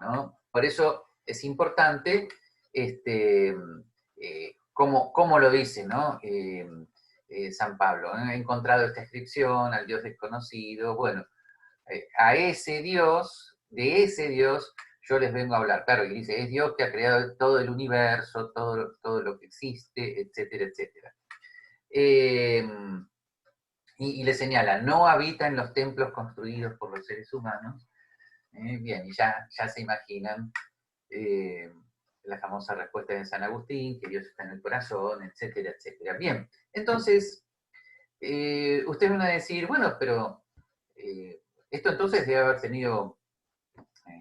¿no? Por eso es importante cómo lo dice, ¿no? San Pablo. He encontrado esta inscripción al Dios desconocido. Bueno, a ese Dios, de ese Dios, yo les vengo a hablar. Claro, y dice, es Dios que ha creado todo el universo, todo lo que existe, etcétera, etcétera. Y le señala, no habita en los templos construidos por los seres humanos. Bien, y ya se imaginan la famosa respuesta de San Agustín, que Dios está en el corazón, etcétera, etcétera. Bien, entonces, ustedes van a decir, bueno, pero esto entonces debe haber tenido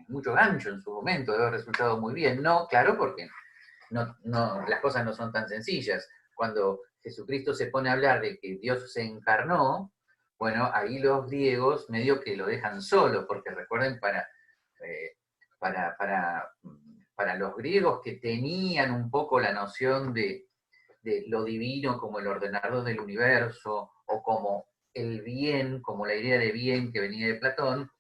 mucho gancho en su momento, debe haber resultado muy bien. No, claro, porque las cosas no son tan sencillas. Cuando Jesucristo se pone a hablar de que Dios se encarnó, bueno, ahí los griegos medio que lo dejan solo, porque recuerden, eh, para, para, para los griegos que tenían un poco la noción de lo divino como el ordenador del universo, o como el bien, como la idea de bien que venía de Platón,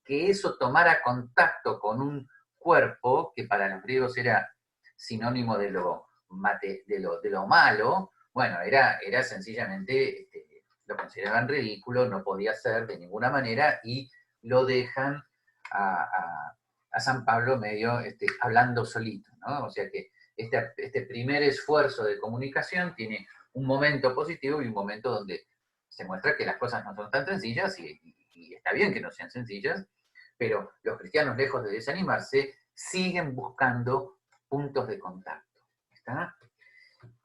que eso tomara contacto con un cuerpo, que para los griegos era sinónimo de lo malo, bueno, era sencillamente, lo consideraban ridículo, no podía ser de ninguna manera, y lo dejan a San Pablo medio hablando solito, ¿no? O sea que este primer esfuerzo de comunicación tiene un momento positivo y un momento donde se muestra que las cosas no son tan sencillas, y está bien que no sean sencillas, pero los cristianos, lejos de desanimarse, siguen buscando puntos de contacto. ¿Está?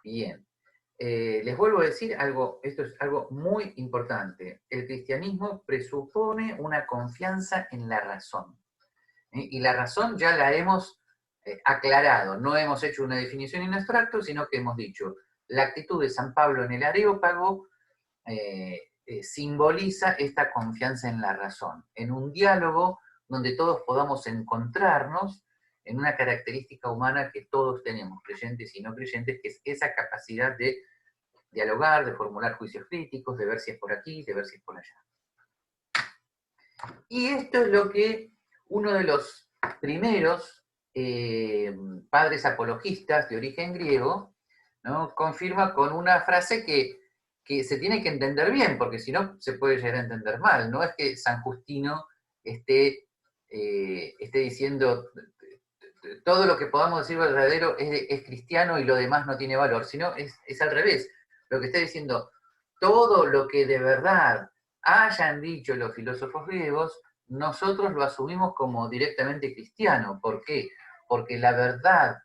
Bien. Les vuelvo a decir algo, esto es algo muy importante. El cristianismo presupone una confianza en la razón. Y la razón ya la hemos aclarado, no hemos hecho una definición en abstracto, sino que hemos dicho, la actitud de San Pablo en el Areópago simboliza esta confianza en la razón, en un diálogo donde todos podamos encontrarnos en una característica humana que todos tenemos, creyentes y no creyentes, que es esa capacidad de dialogar, de formular juicios críticos, de ver si es por aquí, de ver si es por allá. Y esto es lo que uno de los primeros padres apologistas de origen griego, ¿no?, confirma con una frase que se tiene que entender bien, porque si no se puede llegar a entender mal. No es que San Justino esté diciendo todo lo que podamos decir verdadero es cristiano y lo demás no tiene valor, sino es al revés. Lo que está diciendo, todo lo que de verdad hayan dicho los filósofos griegos, nosotros lo asumimos como directamente cristiano. ¿Por qué? Porque la verdad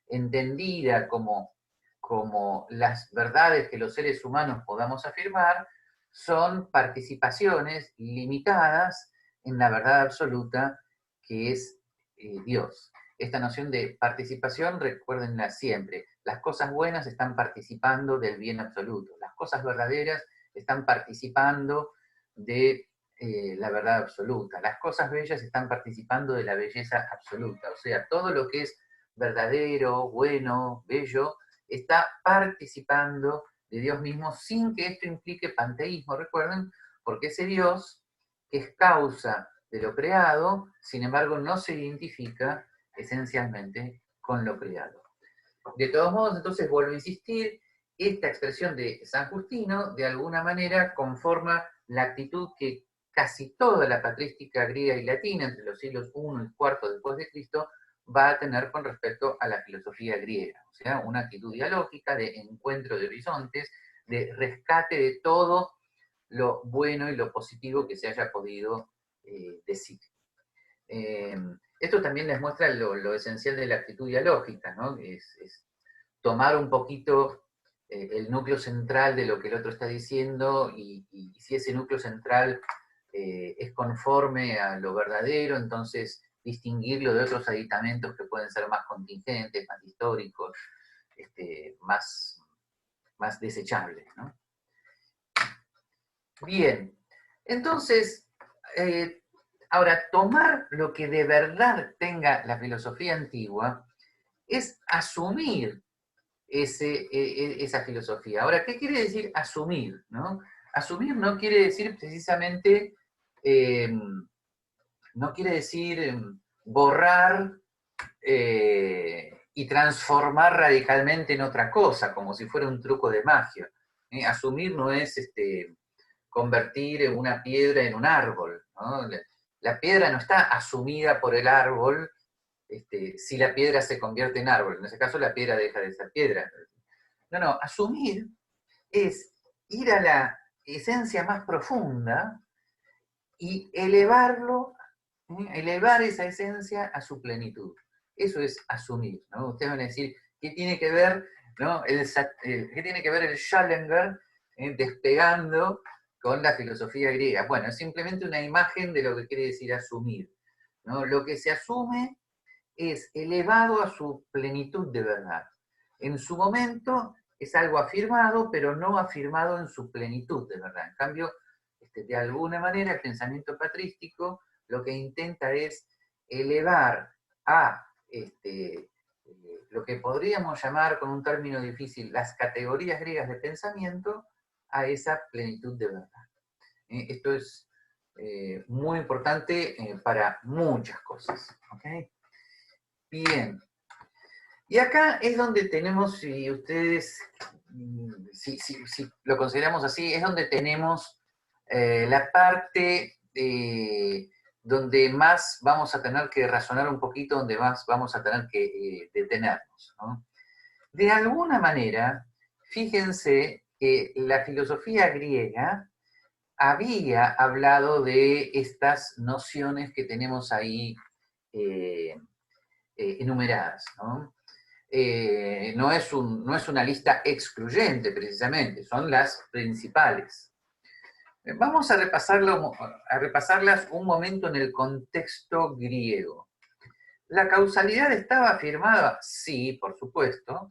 entendida como las verdades que los seres humanos podamos afirmar son participaciones limitadas en la verdad absoluta que es Dios. Esta noción de participación, recuérdenla siempre, las cosas buenas están participando del bien absoluto, las cosas verdaderas están participando de la verdad absoluta, las cosas bellas están participando de la belleza absoluta, o sea, todo lo que es verdadero, bueno, bello, está participando de Dios mismo sin que esto implique panteísmo, recuerden, porque ese Dios, que es causa de lo creado, sin embargo no se identifica esencialmente con lo creado. De todos modos, entonces vuelvo a insistir, esta expresión de San Justino de alguna manera conforma la actitud que casi toda la patrística griega y latina entre los siglos I y IV después de Cristo va a tener con respecto a la filosofía griega, o sea, una actitud dialógica de encuentro de horizontes, de rescate de todo lo bueno y lo positivo que se haya podido decir. Esto también les muestra lo esencial de la actitud dialógica, ¿no? Es tomar un poquito el núcleo central de lo que el otro está diciendo, y si ese núcleo central es conforme a lo verdadero, entonces distinguirlo de otros aditamentos que pueden ser más contingentes, más históricos, más desechables, ¿no? Bien, entonces, ahora, tomar lo que de verdad tenga la filosofía antigua es asumir esa filosofía. Ahora, ¿qué quiere decir asumir? ¿No? Asumir no quiere decir precisamente, no quiere decir borrar y transformar radicalmente en otra cosa, como si fuera un truco de magia. Asumir no es convertir una piedra en un árbol, ¿no? La piedra no está asumida por el árbol si la piedra se convierte en árbol. En ese caso la piedra deja de ser piedra. No, asumir es ir a la esencia más profunda y elevarlo, elevar esa esencia a su plenitud. Eso es asumir, ¿no? Ustedes van a decir, ¿qué tiene que ver, ¿no? ¿Qué tiene que ver el Schellinger despegando con la filosofía griega? Bueno, es simplemente una imagen de lo que quiere decir asumir, ¿no? Lo que se asume es elevado a su plenitud de verdad. En su momento es algo afirmado, pero no afirmado en su plenitud de verdad. En cambio, de alguna manera el pensamiento patrístico lo que intenta es elevar a lo que podríamos llamar con un término difícil las categorías griegas de pensamiento a esa plenitud de verdad. Esto es muy importante para muchas cosas. ¿Okay? Bien. Y acá es donde tenemos, si ustedes, si lo consideramos así, es donde tenemos la parte donde más vamos a tener que razonar un poquito, donde más vamos a tener que detenernos, ¿no? De alguna manera, fíjense que la filosofía griega había hablado de estas nociones que tenemos ahí enumeradas, ¿no? No es una lista excluyente precisamente, son las principales. Vamos a repasarlas un momento en el contexto griego. ¿La causalidad estaba afirmada? Sí, por supuesto.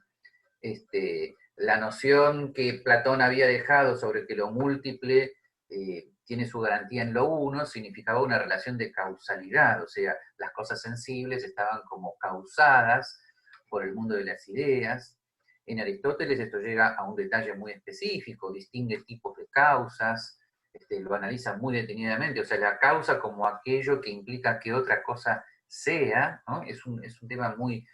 La noción que Platón había dejado sobre que lo múltiple tiene su garantía en lo uno significaba una relación de causalidad, o sea, las cosas sensibles estaban como causadas por el mundo de las ideas. En Aristóteles esto llega a un detalle muy específico, distingue tipos de causas, lo analiza muy detenidamente, o sea, la causa como aquello que implica que otra cosa sea, ¿no? Es un tema muy,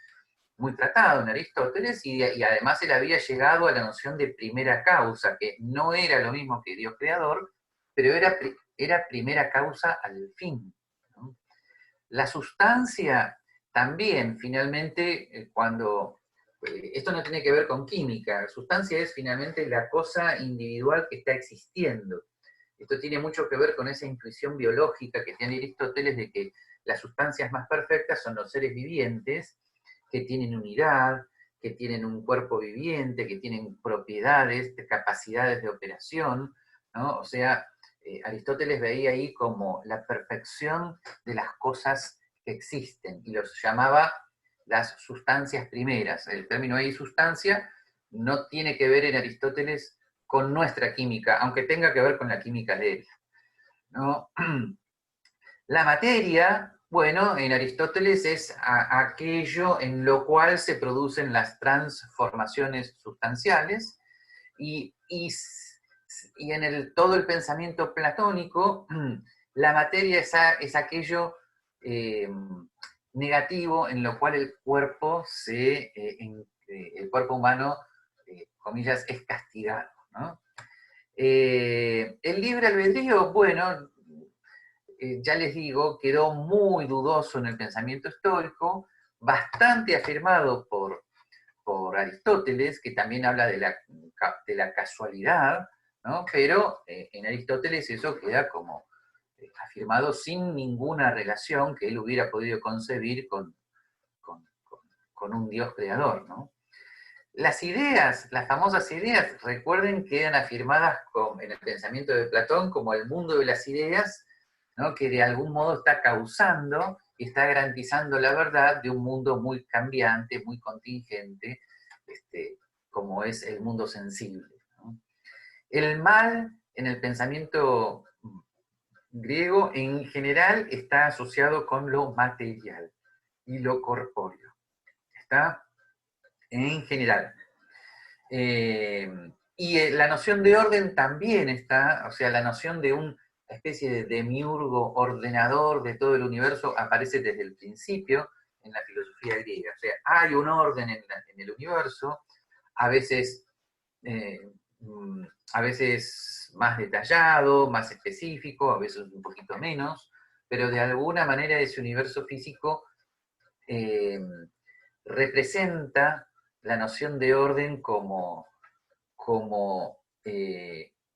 muy tratado en Aristóteles, y además él había llegado a la noción de primera causa, que no era lo mismo que Dios creador, pero era primera causa al fin, ¿no? La sustancia también, finalmente, esto no tiene que ver con química, la sustancia es finalmente la cosa individual que está existiendo. Esto tiene mucho que ver con esa intuición biológica que tiene Aristóteles de que las sustancias más perfectas son los seres vivientes, que tienen unidad, que tienen un cuerpo viviente, que tienen propiedades, capacidades de operación, ¿no? O sea, Aristóteles veía ahí como la perfección de las cosas que existen y los llamaba las sustancias primeras. El término ahí sustancia no tiene que ver en Aristóteles con nuestra química, aunque tenga que ver con la química de él, ¿no? La materia, bueno, en Aristóteles es aquello en lo cual se producen las transformaciones sustanciales, y en todo el pensamiento platónico, la materia es aquello negativo en lo cual el cuerpo el cuerpo humano, comillas, es castigado, ¿no? El libre albedrío, bueno, ya les digo, quedó muy dudoso en el pensamiento estoico, bastante afirmado por Aristóteles, que también habla de la casualidad, ¿no? Pero en Aristóteles eso queda como afirmado sin ninguna relación que él hubiera podido concebir con un Dios creador, ¿no? Las ideas, las famosas ideas, recuerden, quedan afirmadas en el pensamiento de Platón como el mundo de las ideas, ¿no? Que de algún modo está causando y está garantizando la verdad de un mundo muy cambiante, muy contingente, como es el mundo sensible, ¿no? El mal en el pensamiento griego en general está asociado con lo material y lo corpóreo. ¿Está? En general. Y la noción de orden también está, o sea, la noción de un especie de demiurgo ordenador de todo el universo aparece desde el principio en la filosofía griega. O sea, hay un orden en el universo, a veces, eh, a veces más detallado, más específico, a veces un poquito menos, pero de alguna manera ese universo físico eh, representa la noción de orden como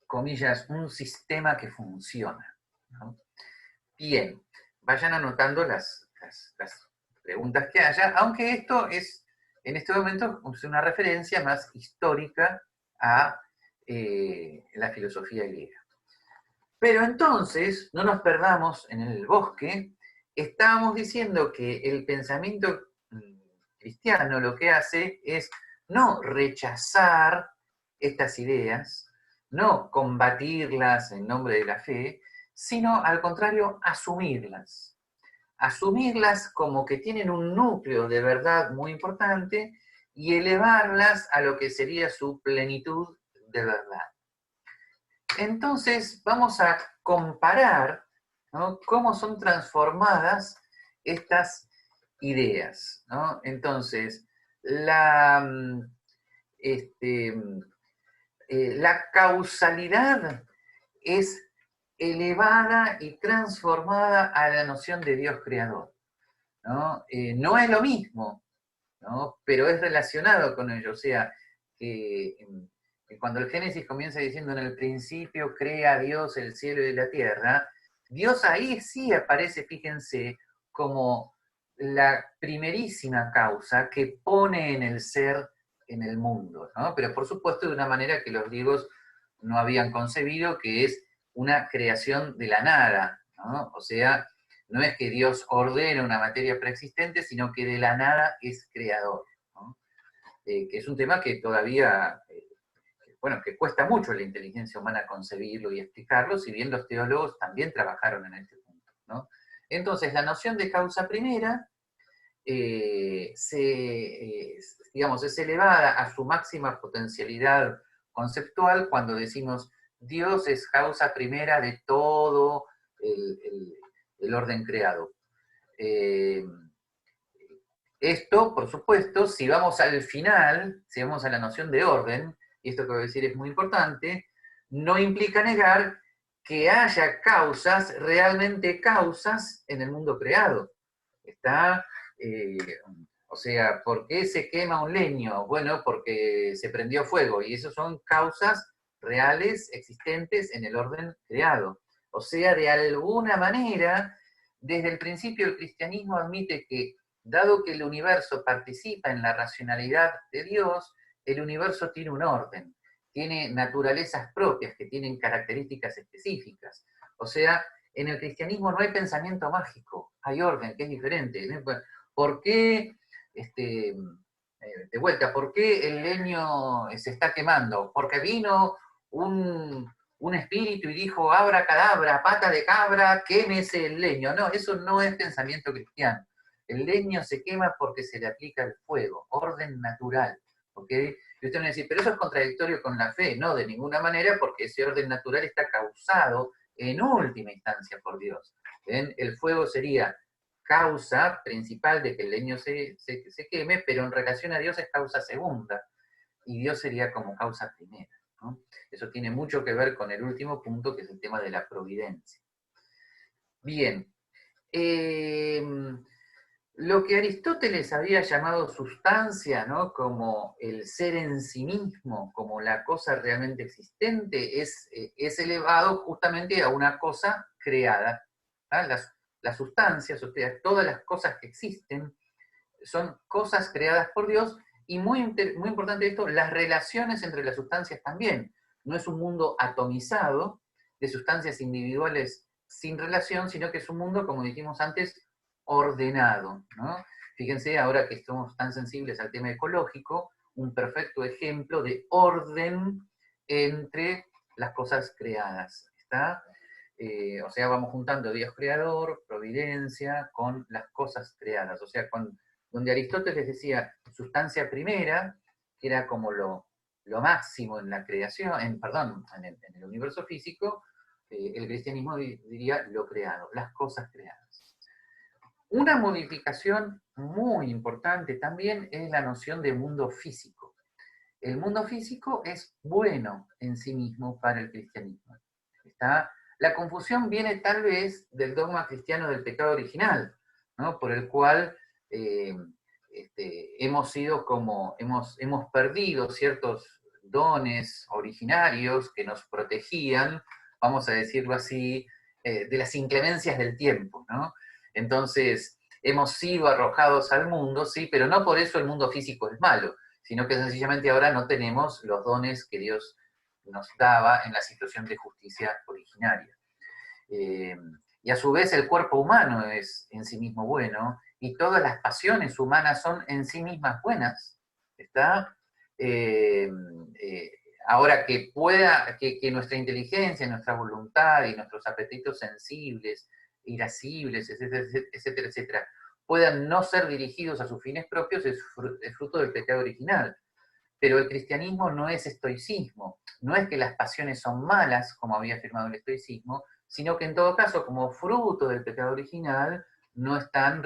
comillas, un sistema que funciona, ¿no? Bien, vayan anotando las preguntas que haya, aunque esto es, en este momento, es una referencia más histórica a la filosofía griega. Pero entonces, no nos perdamos en el bosque, estábamos diciendo que el pensamiento cristiano lo que hace es no rechazar estas ideas, no combatirlas en nombre de la fe, sino al contrario, asumirlas. Asumirlas como que tienen un núcleo de verdad muy importante y elevarlas a lo que sería su plenitud de verdad. Entonces vamos a comparar, ¿no?, cómo son transformadas estas ideas, ¿no? Entonces, la causalidad es elevada y transformada a la noción de Dios creador, ¿no? No es lo mismo, ¿no?, pero es relacionado con ello. O sea, que cuando el Génesis comienza diciendo en el principio crea Dios el cielo y la tierra, Dios ahí sí aparece, fíjense, como la primerísima causa que pone en el ser en el mundo, ¿no? Pero por supuesto de una manera que los griegos no habían concebido, que es una creación de la nada, ¿no? O sea, no es que Dios ordena una materia preexistente, sino que de la nada es creador, ¿no? Que es un tema que todavía, bueno, que cuesta mucho a la inteligencia humana concebirlo y explicarlo, si bien los teólogos también trabajaron en este punto, ¿no? Entonces, la noción de causa primera digamos, es elevada a su máxima potencialidad conceptual cuando decimos Dios es causa primera de todo el orden creado. Esto, por supuesto, si vamos al final, si vamos a la noción de orden, y esto que voy a decir es muy importante, no implica negar que haya causas, realmente causas, en el mundo creado. Está, o sea, ¿por qué se quema un leño? Bueno, porque se prendió fuego, y eso son causas reales, existentes en el orden creado. O sea, de alguna manera, desde el principio el cristianismo admite que, dado que el universo participa en la racionalidad de Dios, el universo tiene un orden, tiene naturalezas propias que tienen características específicas. O sea, en el cristianismo no hay pensamiento mágico, hay orden, que es diferente. ¿Por qué, de vuelta, por qué el leño se está quemando? Porque vino un espíritu y dijo, abra cadabra, pata de cabra, quémese el leño. No, eso no es pensamiento cristiano. El leño se quema porque se le aplica el fuego, orden natural. ¿Ok? Y usted me dice, pero eso es contradictorio con la fe. No, de ninguna manera, porque ese orden natural está causado en última instancia por Dios. ¿Ven? El fuego sería causa principal de que el leño se queme, pero en relación a Dios es causa segunda, y Dios sería como causa primera, ¿no? Eso tiene mucho que ver con el último punto, que es el tema de la providencia. Bien, lo que Aristóteles había llamado sustancia, ¿no?, como el ser en sí mismo, como la cosa realmente existente, es elevado justamente a una cosa creada. ¿Ah? Las sustancias, o sea, todas las cosas que existen, son cosas creadas por Dios, y muy importante esto, las relaciones entre las sustancias también. No es un mundo atomizado de sustancias individuales sin relación, sino que es un mundo, como dijimos antes, ordenado, ¿no? Fíjense, ahora que estamos tan sensibles al tema ecológico, un perfecto ejemplo de orden entre las cosas creadas, ¿está? O sea, vamos juntando Dios creador, providencia, con las cosas creadas. O sea, donde Aristóteles decía sustancia primera, que era como lo máximo en la creación, perdón, en el universo físico, el cristianismo diría lo creado, las cosas creadas. Una modificación muy importante también es la noción de mundo físico. El mundo físico es bueno en sí mismo para el cristianismo. La confusión viene tal vez del dogma cristiano del pecado original, ¿no? Por el cual hemos perdido ciertos dones originarios que nos protegían, vamos a decirlo así, de las inclemencias del tiempo, ¿no? Entonces, hemos sido arrojados al mundo, sí, pero no por eso el mundo físico es malo, sino que sencillamente ahora no tenemos los dones que Dios nos daba en la situación de justicia originaria. Y a su vez el cuerpo humano es en sí mismo bueno, y todas las pasiones humanas son en sí mismas buenas. ¿Está? Ahora que nuestra inteligencia, nuestra voluntad y nuestros apetitos sensibles, irascibles, etcétera, etcétera, etcétera, puedan no ser dirigidos a sus fines propios, es fruto del pecado original. Pero el cristianismo no es estoicismo, no es que las pasiones son malas, como había afirmado el estoicismo, sino que en todo caso, como fruto del pecado original, no están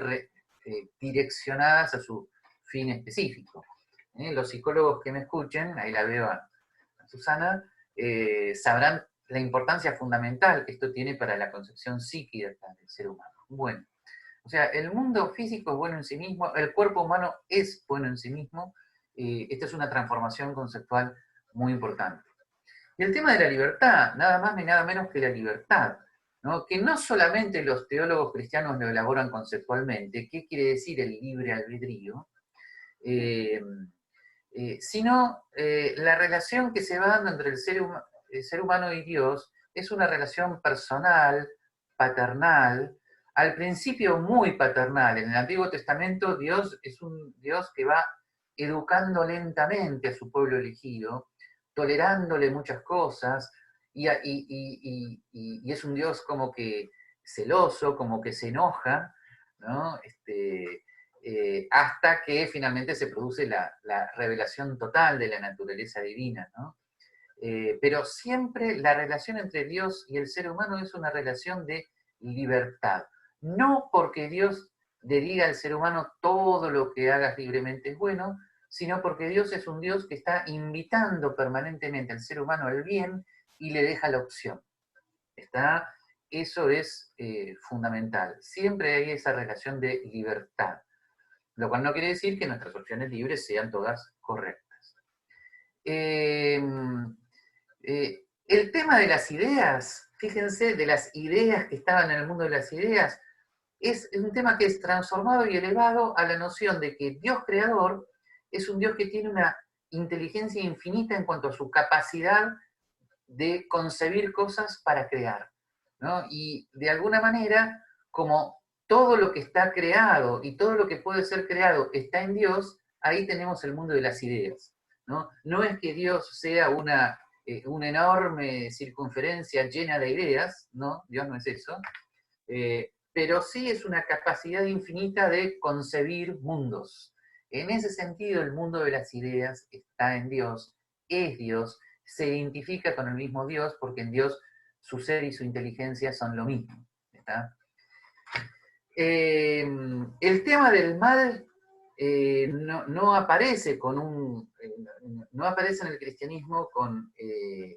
direccionadas a su fin específico. Los psicólogos que me escuchen, ahí la veo a Susana, sabrán la importancia fundamental que esto tiene para la concepción psíquica del ser humano. Bueno, o sea, el mundo físico es bueno en sí mismo, el cuerpo humano es bueno en sí mismo. Esta es una transformación conceptual muy importante. Y el tema de la libertad, nada más ni nada menos que la libertad, ¿no? Que no solamente los teólogos cristianos lo elaboran conceptualmente, ¿qué quiere decir el libre albedrío? Sino la relación que se va dando entre el ser humano y Dios es una relación personal, paternal, al principio muy paternal. En el Antiguo Testamento Dios es un Dios que va educando lentamente a su pueblo elegido, tolerándole muchas cosas, y es un Dios como que celoso, como que se enoja, ¿no? Hasta que finalmente se produce la revelación total de la naturaleza divina, ¿no? Pero siempre la relación entre Dios y el ser humano es una relación de libertad. No porque Dios le diga al ser humano todo lo que hagas libremente es bueno, sino porque Dios es un Dios que está invitando permanentemente al ser humano al bien y le deja la opción. Eso es fundamental. Siempre hay esa relación de libertad. Lo cual no quiere decir que nuestras opciones libres sean todas correctas. El tema de las ideas, fíjense, de las ideas que estaban en el mundo de las ideas, es un tema que es transformado y elevado a la noción de que Dios creador es un Dios que tiene una inteligencia infinita en cuanto a su capacidad de concebir cosas para crear, ¿no? Y de alguna manera, como todo lo que está creado y todo lo que puede ser creado está en Dios, ahí tenemos el mundo de las ideas, ¿no? No es que Dios sea una enorme circunferencia llena de ideas, ¿no? Dios no es eso, pero sí es una capacidad infinita de concebir mundos. En ese sentido, el mundo de las ideas está en Dios, es Dios, se identifica con el mismo Dios, porque en Dios su ser y su inteligencia son lo mismo. ¿Está? El tema del mal no aparece no aparece en el cristianismo con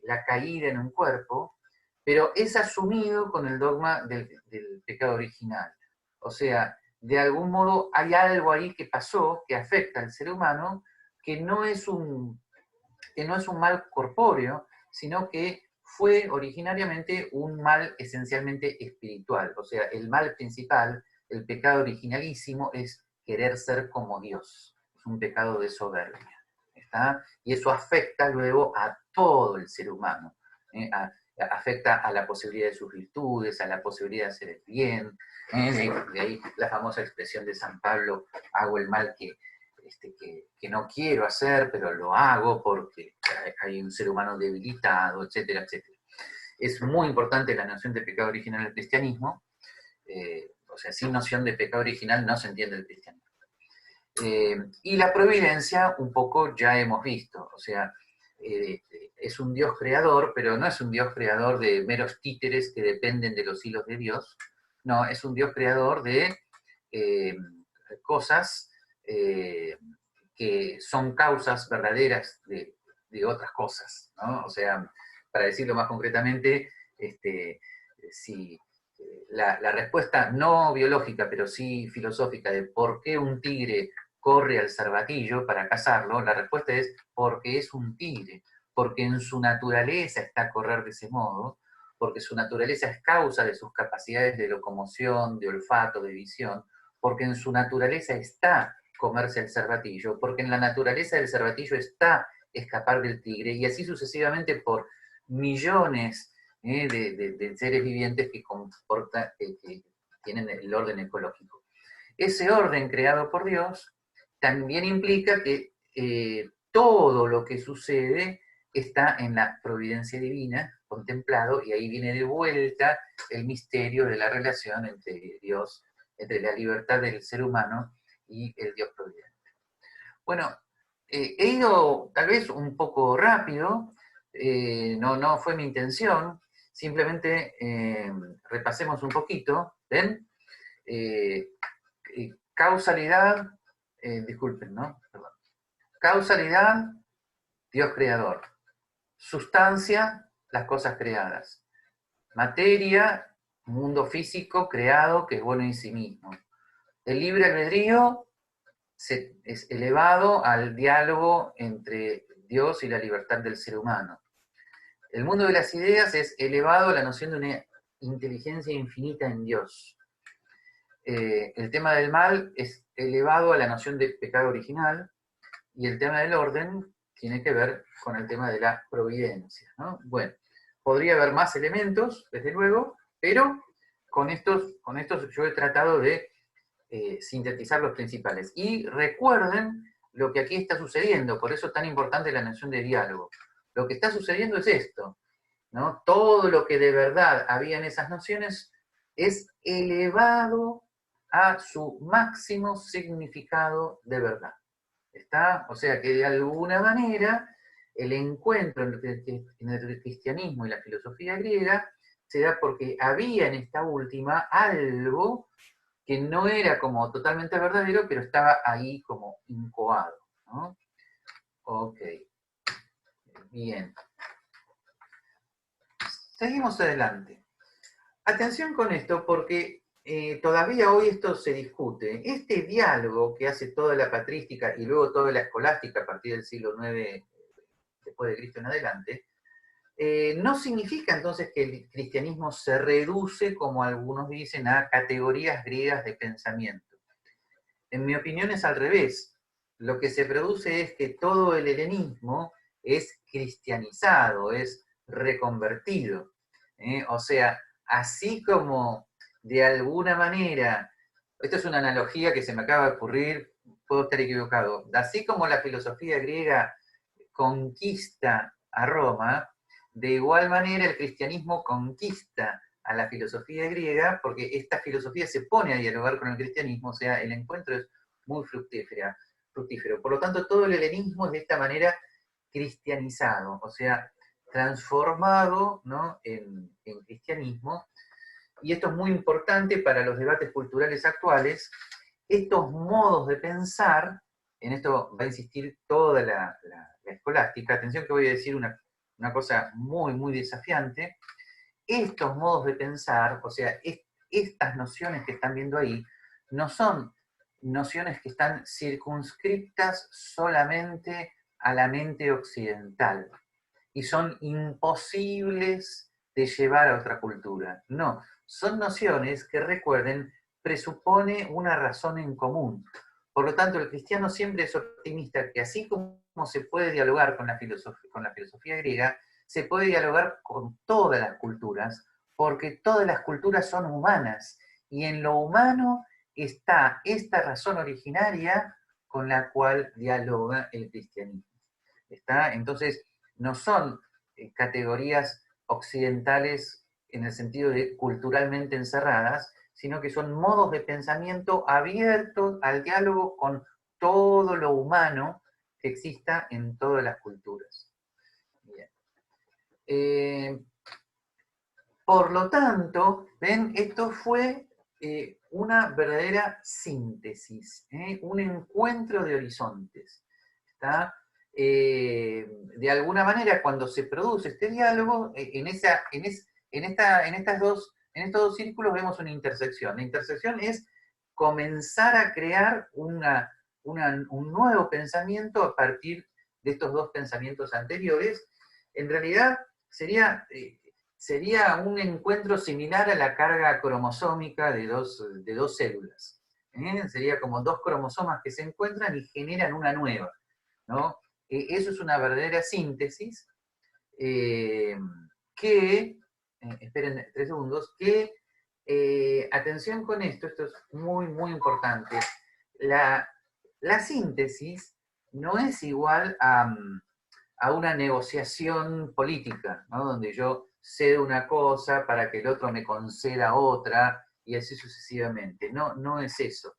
la caída en un cuerpo, pero es asumido con el dogma del pecado original. O sea, de algún modo hay algo ahí que pasó, que afecta al ser humano, que no es un mal corpóreo, sino que fue originariamente un mal esencialmente espiritual. O sea, el mal principal, el pecado originalísimo, es querer ser como Dios. Es un pecado de soberbia. ¿Está? Y eso afecta luego a todo el ser humano. Afecta a la posibilidad de sus virtudes, a la posibilidad de hacer el bien. De ahí la famosa expresión de San Pablo, hago el mal que no quiero hacer, pero lo hago porque hay un ser humano debilitado, etcétera, etcétera. Es muy importante la noción de pecado original del cristianismo. O sea, sin noción de pecado original no se entiende el cristianismo. Y la providencia, un poco ya hemos visto. O sea, es un Dios creador, pero no es un Dios creador de meros títeres que dependen de los hilos de Dios, no, es un Dios creador de cosas que son causas verdaderas de otras cosas, ¿no? O sea, para decirlo más concretamente, si la respuesta no biológica, pero sí filosófica de por qué un tigre corre al cervatillo para cazarlo, la respuesta es porque es un tigre, porque en su naturaleza está correr de ese modo, porque su naturaleza es causa de sus capacidades de locomoción, de olfato, de visión, porque en su naturaleza está comerse el cervatillo, porque en la naturaleza del cervatillo está escapar del tigre, y así sucesivamente por millones de seres vivientes que tienen el orden ecológico. Ese orden creado por Dios también implica que todo lo que sucede está en la providencia divina, contemplado, y ahí viene de vuelta el misterio de la relación entre Dios, entre la libertad del ser humano y el Dios providente. Bueno, he ido tal vez un poco rápido, no fue mi intención, simplemente repasemos un poquito, ¿ven? Causalidad, disculpen, ¿no? Perdón. Causalidad, Dios creador. Sustancia, las cosas creadas. Materia, mundo físico creado que es bueno en sí mismo. El libre albedrío es elevado al diálogo entre Dios y la libertad del ser humano. El mundo de las ideas es elevado a la noción de una inteligencia infinita en Dios. El tema del mal es elevado a la noción de pecado original, y el tema del orden tiene que ver con el tema de la providencia, ¿no? Bueno, podría haber más elementos, desde luego, pero con estos yo he tratado de sintetizar los principales. Y recuerden lo que aquí está sucediendo, por eso es tan importante la noción de diálogo. Lo que está sucediendo es esto, ¿no? Todo lo que de verdad había en esas nociones es elevado a su máximo significado de verdad. ¿Está? O sea que de alguna manera el encuentro entre el cristianismo y la filosofía griega se da porque había en esta última algo que no era como totalmente verdadero, pero estaba ahí como incoado, ¿no? Ok, bien. Seguimos adelante. Atención con esto, porque todavía hoy esto se discute. Este diálogo que hace toda la patrística y luego toda la escolástica a partir del siglo IX después de Cristo en adelante, no significa entonces que el cristianismo se reduce, como algunos dicen, a categorías griegas de pensamiento. En mi opinión es al revés. Lo que se produce es que todo el helenismo es cristianizado, es reconvertido. O sea, así como de alguna manera, esto es una analogía que se me acaba de ocurrir, puedo estar equivocado, así como la filosofía griega conquista a Roma, de igual manera el cristianismo conquista a la filosofía griega, porque esta filosofía se pone a dialogar con el cristianismo, o sea, el encuentro es muy fructífero. Por lo tanto, todo el helenismo es de esta manera cristianizado, o sea, transformado, ¿no?, en cristianismo, y esto es muy importante para los debates culturales actuales. Estos modos de pensar, en esto va a insistir toda la escolástica, atención que voy a decir una cosa muy, muy desafiante. Estos modos de pensar, o sea, estas nociones que están viendo ahí, no son nociones que están circunscriptas solamente a la mente occidental y son imposibles de llevar a otra cultura. No, son nociones que, recuerden, presupone una razón en común. Por lo tanto, el cristiano siempre es optimista que así como se puede dialogar con la filosofía griega, se puede dialogar con todas las culturas, porque todas las culturas son humanas, y en lo humano está esta razón originaria con la cual dialoga el cristianismo. ¿Está? Entonces, no son categorías occidentales en el sentido de culturalmente encerradas, sino que son modos de pensamiento abiertos al diálogo con todo lo humano que exista en todas las culturas. Por lo tanto, ven, esto fue una verdadera síntesis, un encuentro de horizontes. ¿Está? De alguna manera, cuando se produce este diálogo, en estos dos círculos vemos una intersección. La intersección es comenzar a crear un nuevo pensamiento a partir de estos dos pensamientos anteriores. En realidad, sería un encuentro similar a la carga cromosómica de dos células. Sería como dos cromosomas que se encuentran y generan una nueva, ¿no? Eso es una verdadera síntesis esperen 3 segundos, atención con esto es muy, muy importante. La síntesis no es igual a una negociación política, ¿no? Donde yo cedo una cosa para que el otro me conceda otra, y así sucesivamente. No, no es eso.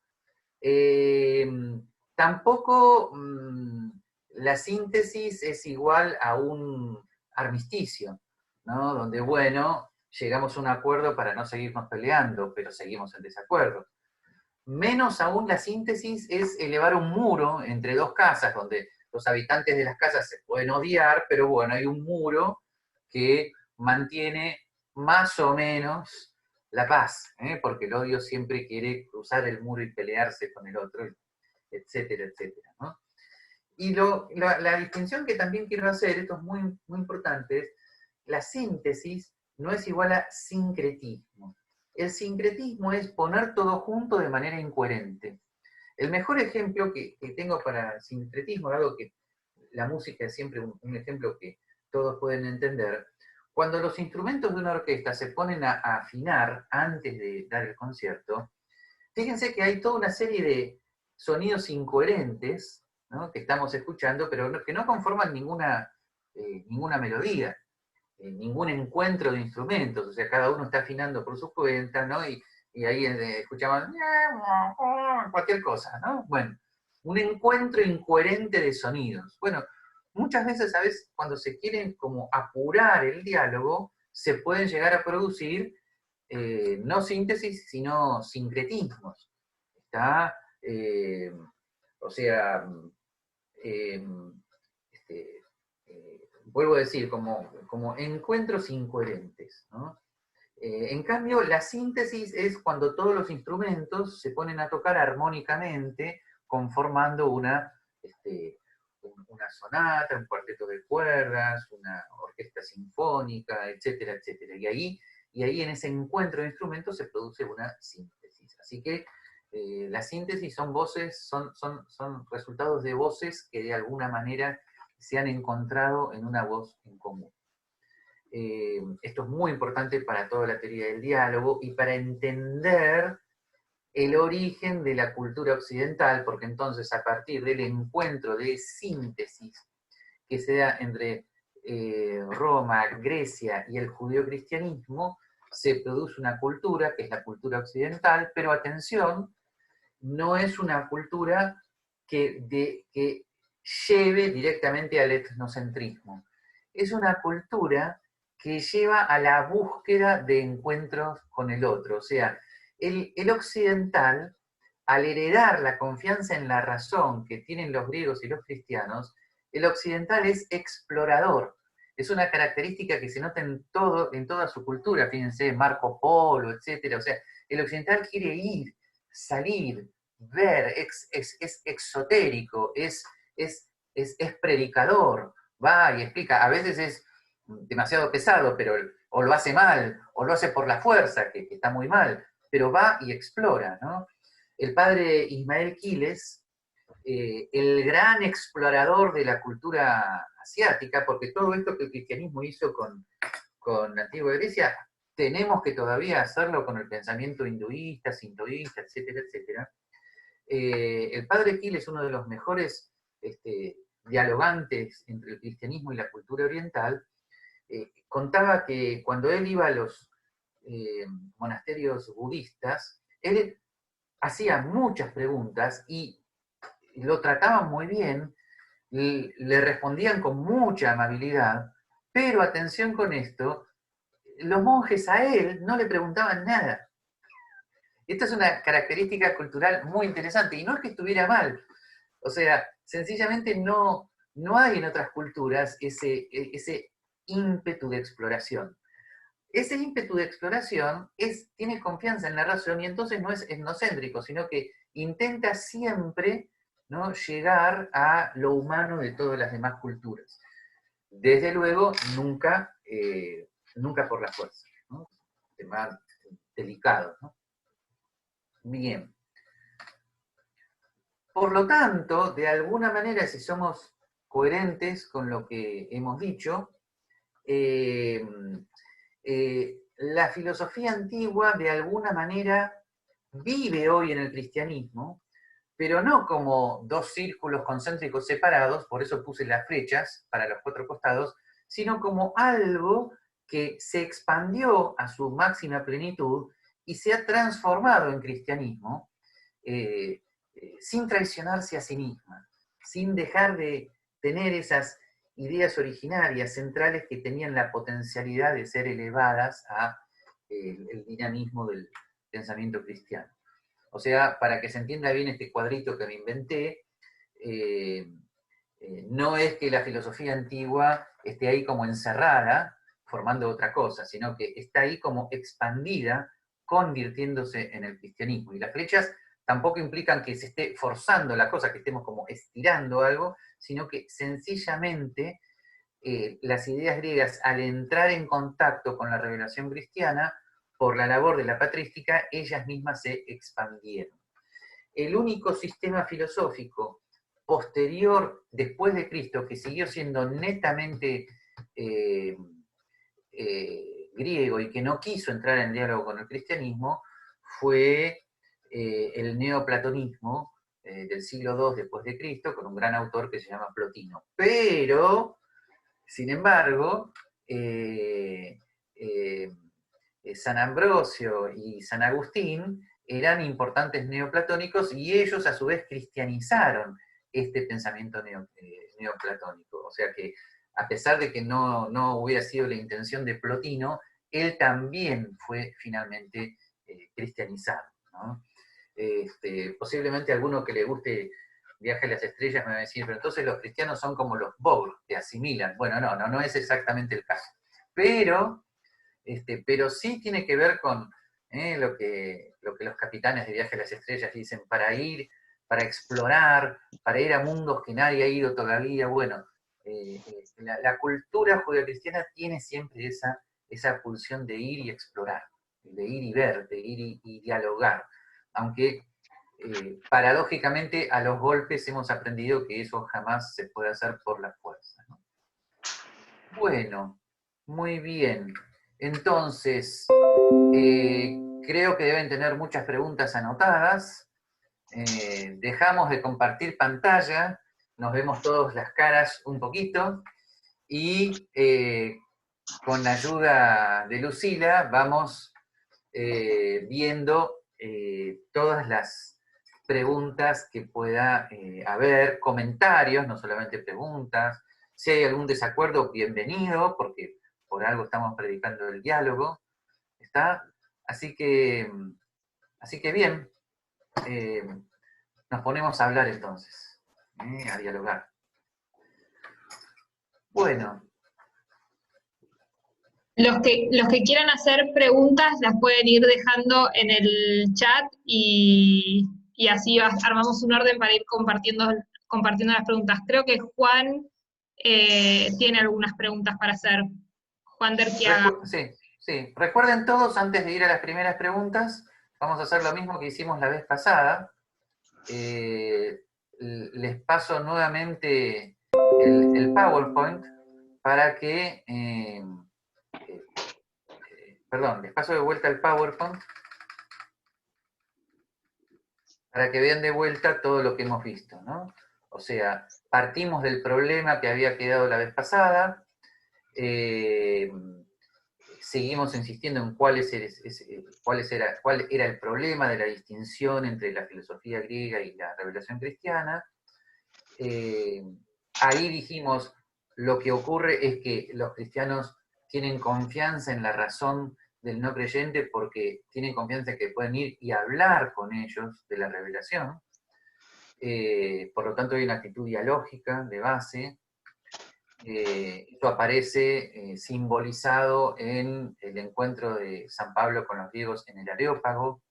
Tampoco la síntesis es igual a un armisticio, ¿no? Donde, bueno, llegamos a un acuerdo para no seguirnos peleando, pero seguimos en desacuerdo. Menos aún la síntesis es elevar un muro entre dos casas, donde los habitantes de las casas se pueden odiar, pero bueno, hay un muro que mantiene más o menos la paz, porque el odio siempre quiere cruzar el muro y pelearse con el otro, etcétera, etcétera, ¿no? Y la distinción que también quiero hacer, esto es muy, muy importante, es la síntesis no es igual a sincretismo. El sincretismo es poner todo junto de manera incoherente. El mejor ejemplo que tengo para sincretismo, algo que la música es siempre un ejemplo que todos pueden entender, cuando los instrumentos de una orquesta se ponen a afinar antes de dar el concierto, fíjense que hay toda una serie de sonidos incoherentes, ¿no? Que estamos escuchando, pero que no conforman ninguna melodía, ningún encuentro de instrumentos, o sea, cada uno está afinando por su cuenta, ¿no? Y ahí escuchamos cualquier cosa, ¿no? Bueno, un encuentro incoherente de sonidos. Bueno, muchas veces, ¿sabes? Cuando se quieren como apurar el diálogo, se pueden llegar a producir no síntesis, sino sincretismos. ¿Está? O sea, eh, este, vuelvo a decir, como encuentros incoherentes, ¿no? En cambio, la síntesis es cuando todos los instrumentos se ponen a tocar armónicamente, conformando una sonata, un cuarteto de cuerdas, una orquesta sinfónica, etcétera, etcétera. Y ahí en ese encuentro de instrumentos se produce una síntesis. Así que la síntesis son voces, son resultados de voces que de alguna manera se han encontrado en una voz en común. Esto es muy importante para toda la teoría del diálogo y para entender el origen de la cultura occidental, porque entonces a partir del encuentro de síntesis que se da entre Roma, Grecia y el judeocristianismo, se produce una cultura, que es la cultura occidental, pero atención, no es una cultura que lleve directamente al etnocentrismo. Es una cultura que lleva a la búsqueda de encuentros con el otro. O sea, el occidental, al heredar la confianza en la razón que tienen los griegos y los cristianos, el occidental es explorador. Es una característica que se nota en toda su cultura. Fíjense, Marco Polo, etc. O sea, el occidental quiere ir, salir, ver, es exotérico, es predicador, va y explica. A veces es demasiado pesado, pero o lo hace mal, o lo hace por la fuerza, que está muy mal, pero va y explora, ¿no? El padre Ismael Quiles, el gran explorador de la cultura asiática, porque todo esto que el cristianismo hizo con la antigua Grecia, tenemos que todavía hacerlo con el pensamiento hinduista, sintoísta, etcétera, etcétera. El padre Quiles es uno de los mejores dialogantes entre el cristianismo y la cultura oriental. Contaba que cuando él iba a los monasterios budistas, él hacía muchas preguntas y lo trataban muy bien, le respondían con mucha amabilidad, Pero atención con esto, los monjes a él no le preguntaban nada. Esta es una característica cultural muy interesante, y no es que estuviera mal, o sea, sencillamente no hay en otras culturas ese ímpetu de exploración. Ese ímpetu de exploración tiene confianza en la razón y entonces no es etnocéntrico, sino que intenta siempre, ¿no?, llegar a lo humano de todas las demás culturas. Desde luego, nunca por la fuerza, ¿no? Tema delicado, ¿no? Bien. Por lo tanto, de alguna manera, si somos coherentes con lo que hemos dicho, la filosofía antigua de alguna manera vive hoy en el cristianismo, pero no como dos círculos concéntricos separados, por eso puse las flechas para los 4 costados, sino como algo que se expandió a su máxima plenitud y se ha transformado en cristianismo, sin traicionarse a sí misma, sin dejar de tener esas ideas originarias, centrales, que tenían la potencialidad de ser elevadas a el dinamismo del pensamiento cristiano. O sea, para que se entienda bien este cuadrito que me inventé, no es que la filosofía antigua esté ahí como encerrada, formando otra cosa, sino que está ahí como expandida, convirtiéndose en el cristianismo. Y las flechas tampoco implican que se esté forzando la cosa, que estemos como estirando algo, sino que sencillamente las ideas griegas, al entrar en contacto con la revelación cristiana, por la labor de la patrística, ellas mismas se expandieron. El único sistema filosófico posterior, después de Cristo, que siguió siendo netamente griego y que no quiso entrar en diálogo con el cristianismo, fue el neoplatonismo del siglo II después de Cristo, con un gran autor que se llama Plotino. Pero, sin embargo, San Ambrosio y San Agustín eran importantes neoplatónicos y ellos a su vez cristianizaron este pensamiento neoplatónico. O sea que a pesar de que no hubiera sido la intención de Plotino, él también fue finalmente cristianizado, ¿no? Posiblemente alguno que le guste Viaje a las Estrellas me va a decir, pero entonces los cristianos son como los Borg, que asimilan. Bueno, no es exactamente el caso. Pero sí tiene que ver con lo que los capitanes de Viaje a las Estrellas dicen, para explorar, para ir a mundos que nadie ha ido todavía. Bueno, la cultura judeocristiana tiene siempre esa pulsión de ir y explorar, de ir y ver, de ir y dialogar, aunque paradójicamente a los golpes hemos aprendido que eso jamás se puede hacer por la fuerza, ¿no? Bueno, muy bien. Entonces, creo que deben tener muchas preguntas anotadas. Dejamos de compartir pantalla, nos vemos todos las caras un poquito, y con la ayuda de Lucila vamos viendo todas las preguntas que pueda haber, comentarios, no solamente preguntas. Si hay algún desacuerdo, bienvenido, porque por algo estamos predicando el diálogo. ¿Está? Así que bien, nos ponemos a hablar entonces, a dialogar. Bueno. Los que quieran hacer preguntas las pueden ir dejando en el chat y así armamos un orden para ir compartiendo las preguntas. Creo que Juan tiene algunas preguntas para hacer. Juan Derquiaga. Sí. Recuerden todos, antes de ir a las primeras preguntas, vamos a hacer lo mismo que hicimos la vez pasada. Les paso nuevamente el PowerPoint para que... perdón, les paso de vuelta el PowerPoint para que vean de vuelta todo lo que hemos visto, ¿no? O sea, partimos del problema que había quedado la vez pasada, seguimos insistiendo en cuál era el problema de la distinción entre la filosofía griega y la revelación cristiana. Ahí dijimos lo que ocurre es que los cristianos tienen confianza en la razón del no creyente porque tienen confianza en que pueden ir y hablar con ellos de la revelación. Por lo tanto hay una actitud dialógica de base. Esto aparece simbolizado en el encuentro de San Pablo con los griegos en el Areópago.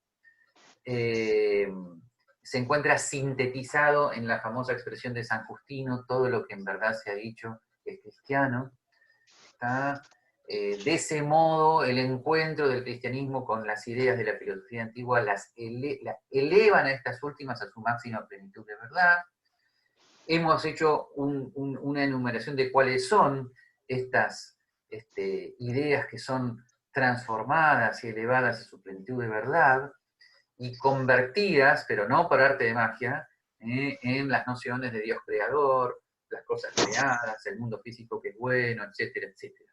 Se encuentra sintetizado en la famosa expresión de San Justino: todo lo que en verdad se ha dicho es cristiano. ¿Está? De ese modo, el encuentro del cristianismo con las ideas de la filosofía antigua las elevan a estas últimas a su máxima plenitud de verdad. Hemos hecho una enumeración de cuáles son estas ideas que son transformadas y elevadas a su plenitud de verdad y convertidas, pero no por arte de magia, en las nociones de Dios creador, las cosas creadas, el mundo físico que es bueno, etcétera, etcétera.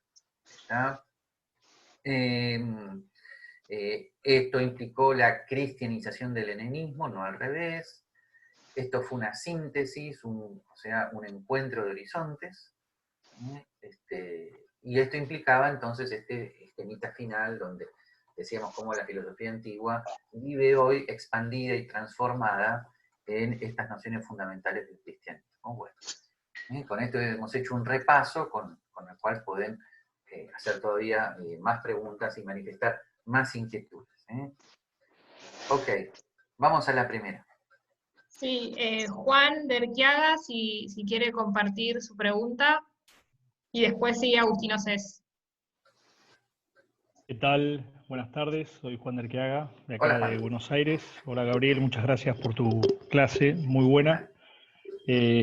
Esto implicó la cristianización del helenismo, no al revés. Esto fue una síntesis, o sea, un encuentro de horizontes. Y esto implicaba entonces este mita final donde decíamos cómo la filosofía antigua vive hoy expandida y transformada en estas nociones fundamentales del cristianismo. Bueno, con esto hemos hecho un repaso con el cual pueden hacer todavía más preguntas y manifestar más inquietudes. Ok, vamos a la primera. Sí, Juan de Erquiaga, si quiere compartir su pregunta, y después sigue Agustino Cés. ¿Qué tal? Buenas tardes, soy Juan de Erquiaga, de acá Hola, de Juan. Buenos Aires. Hola Gabriel, muchas gracias por tu clase, muy buena.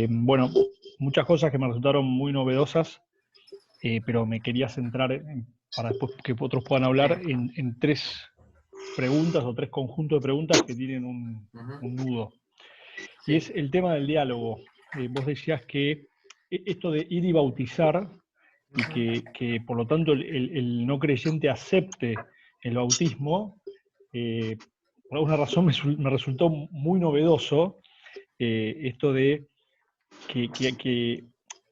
Bueno, muchas cosas que me resultaron muy novedosas, pero me quería centrar, para después que otros puedan hablar, en tres preguntas o tres conjuntos de preguntas que tienen un nudo. Sí. Y es el tema del diálogo. Vos decías que esto de ir y bautizar, y que por lo tanto el no creyente acepte el bautismo, por alguna razón me resultó muy novedoso esto de que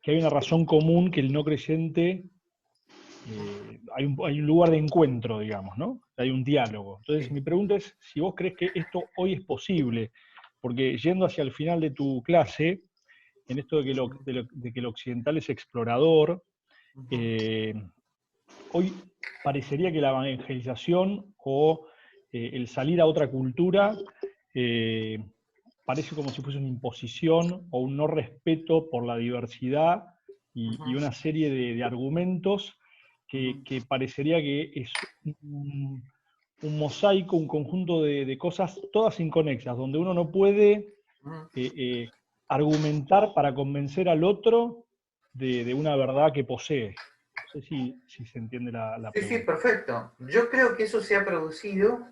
hay una razón común, que el no creyente, hay un lugar de encuentro, digamos, ¿no? Hay un diálogo. Entonces mi pregunta es si vos crees que esto hoy es posible, porque yendo hacia el final de tu clase, en esto de que lo occidental es explorador, hoy parecería que la evangelización o el salir a otra cultura parece como si fuese una imposición o un no respeto por la diversidad y una serie de argumentos que parecería que es un mosaico, un conjunto de cosas todas inconexas, donde uno no puede argumentar para convencer al otro de una verdad que posee. No sé si se entiende la Sí, sí, pregunta. perfecto. Yo creo que eso se ha producido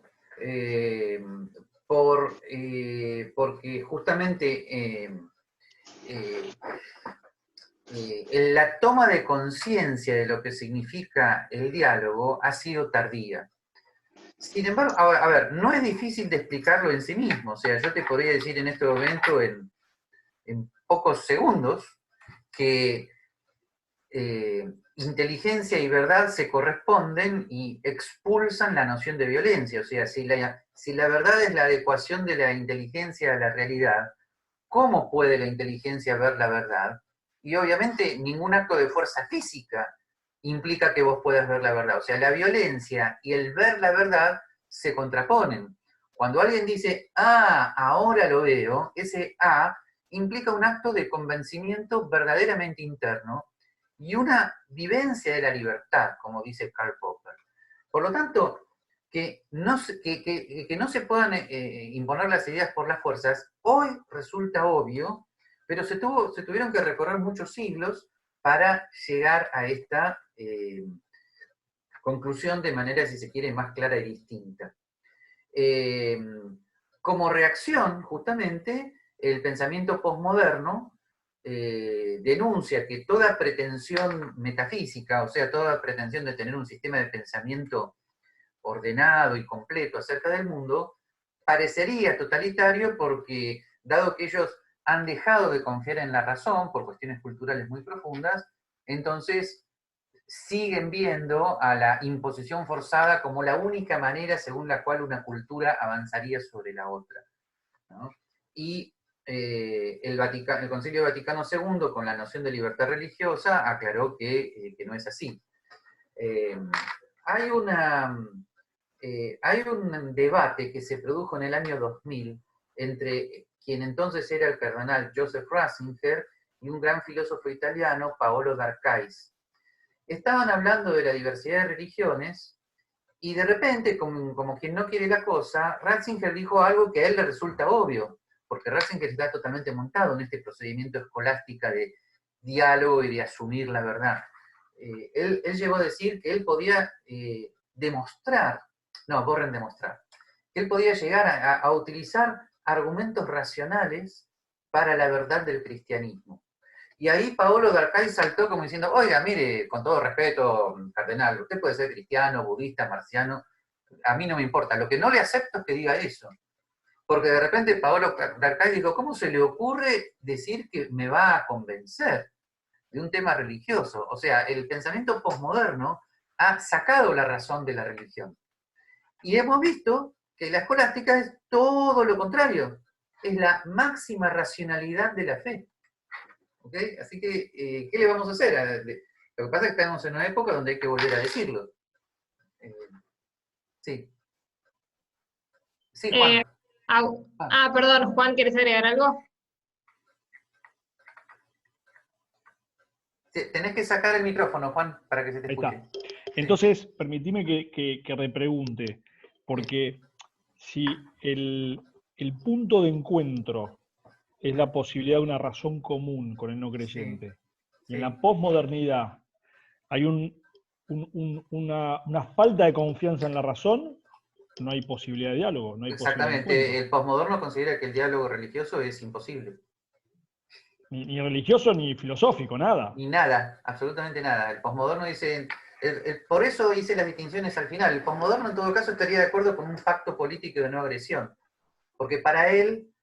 porque justamente la toma de conciencia de lo que significa el diálogo ha sido tardía. Sin embargo, a ver, no es difícil de explicarlo en sí mismo. O sea, yo te podría decir en este momento, en pocos segundos, que inteligencia y verdad se corresponden y expulsan la noción de violencia. O sea, si la verdad es la adecuación de la inteligencia a la realidad, ¿cómo puede la inteligencia ver la verdad? Y obviamente ningún acto de fuerza física implica que vos puedas ver la verdad. O sea, la violencia y el ver la verdad se contraponen. Cuando alguien dice, ah, ahora lo veo, ese ah implica un acto de convencimiento verdaderamente interno y una vivencia de la libertad, como dice Karl Popper. Por lo tanto, que no se puedan imponer las ideas por las fuerzas, hoy resulta obvio, pero se tuvieron que recorrer muchos siglos para llegar a esta conclusión de manera, si se quiere, más clara y distinta. Como reacción, justamente, el pensamiento posmoderno denuncia que toda pretensión metafísica, o sea, toda pretensión de tener un sistema de pensamiento ordenado y completo acerca del mundo, parecería totalitario porque, dado que ellos han dejado de confiar en la razón por cuestiones culturales muy profundas, entonces siguen viendo a la imposición forzada como la única manera según la cual una cultura avanzaría sobre la otra, ¿no? Y el Concilio Vaticano II, con la noción de libertad religiosa, aclaró que no es así. Hay un debate que se produjo en el año 2000 entre quien entonces era el cardenal Joseph Ratzinger y un gran filósofo italiano, Paolo d'Arcais. Estaban hablando de la diversidad de religiones y de repente, como quien no quiere la cosa, Ratzinger dijo algo que a él le resulta obvio, porque Ratzinger está totalmente montado en este procedimiento escolástico de diálogo y de asumir la verdad. Él llegó a decir que él podía demostrar, que él podía llegar a utilizar argumentos racionales para la verdad del cristianismo. Y ahí Paolo d'Arcais saltó como diciendo, oiga, mire, con todo respeto, cardenal, usted puede ser cristiano, budista, marciano, a mí no me importa, lo que no le acepto es que diga eso. Porque de repente Paolo d'Arcais dijo, ¿cómo se le ocurre decir que me va a convencer de un tema religioso? O sea, el pensamiento posmoderno ha sacado la razón de la religión. Y hemos visto que la escolástica es todo lo contrario, es la máxima racionalidad de la fe. ¿Okay? Así que, ¿qué le vamos a hacer? Lo que pasa es que estamos en una época donde hay que volver a decirlo. Sí. Sí, Juan. Perdón, Juan, ¿quieres agregar algo? Tenés que sacar el micrófono, Juan, para que se te Ahí escuche. está. Entonces, permitime que repregunte, porque si el punto de encuentro es la posibilidad de una razón común con el no creyente, y en la posmodernidad hay una falta de confianza en la razón, no hay posibilidad de diálogo, no hay posibilidad de encuentro. Exactamente, el posmoderno considera que el diálogo religioso es imposible. Ni religioso ni filosófico, nada. Ni nada, absolutamente nada. El posmoderno dice, por eso hice las distinciones al final. El posmoderno en todo caso estaría de acuerdo con un pacto político de no agresión. Porque para él,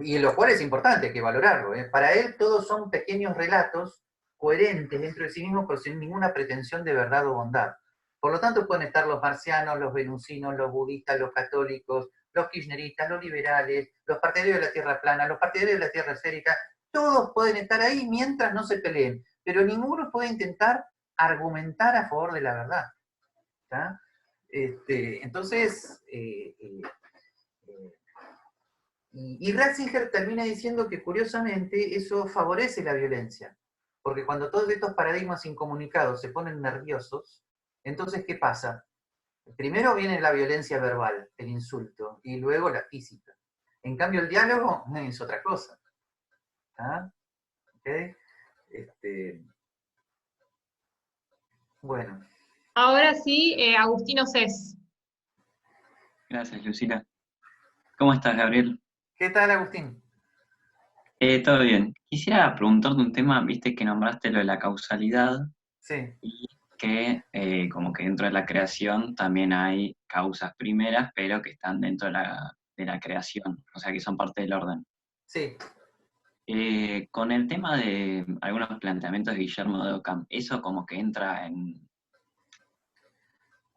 y en lo cual es importante que valorarlo, para él todos son pequeños relatos coherentes dentro de sí mismos, pero sin ninguna pretensión de verdad o bondad. Por lo tanto, pueden estar los marcianos, los venusinos, los budistas, los católicos, los kirchneristas, los liberales, los partidarios de la tierra plana, los partidarios de la tierra esférica. Todos pueden estar ahí mientras no se peleen, pero ninguno puede intentar argumentar a favor de la verdad. ¿Tá? Entonces, y Ratzinger termina diciendo que curiosamente eso favorece la violencia, porque cuando todos estos paradigmas incomunicados se ponen nerviosos, entonces ¿qué pasa? Primero viene la violencia verbal, el insulto, y luego la física. En cambio el diálogo es otra cosa. ¿Ah? ¿Okay? Bueno. Ahora sí, Agustino Cés. Gracias, Lucila. ¿Cómo estás, Gabriel? ¿Qué tal, Agustín? Todo bien. Quisiera preguntarte un tema, viste que nombraste lo de la causalidad. Sí. Y que como que dentro de la creación también hay causas primeras, pero que están dentro de la creación, o sea que son parte del orden. Sí. Con el tema de algunos planteamientos de Guillermo de Ockham, eso como que entra en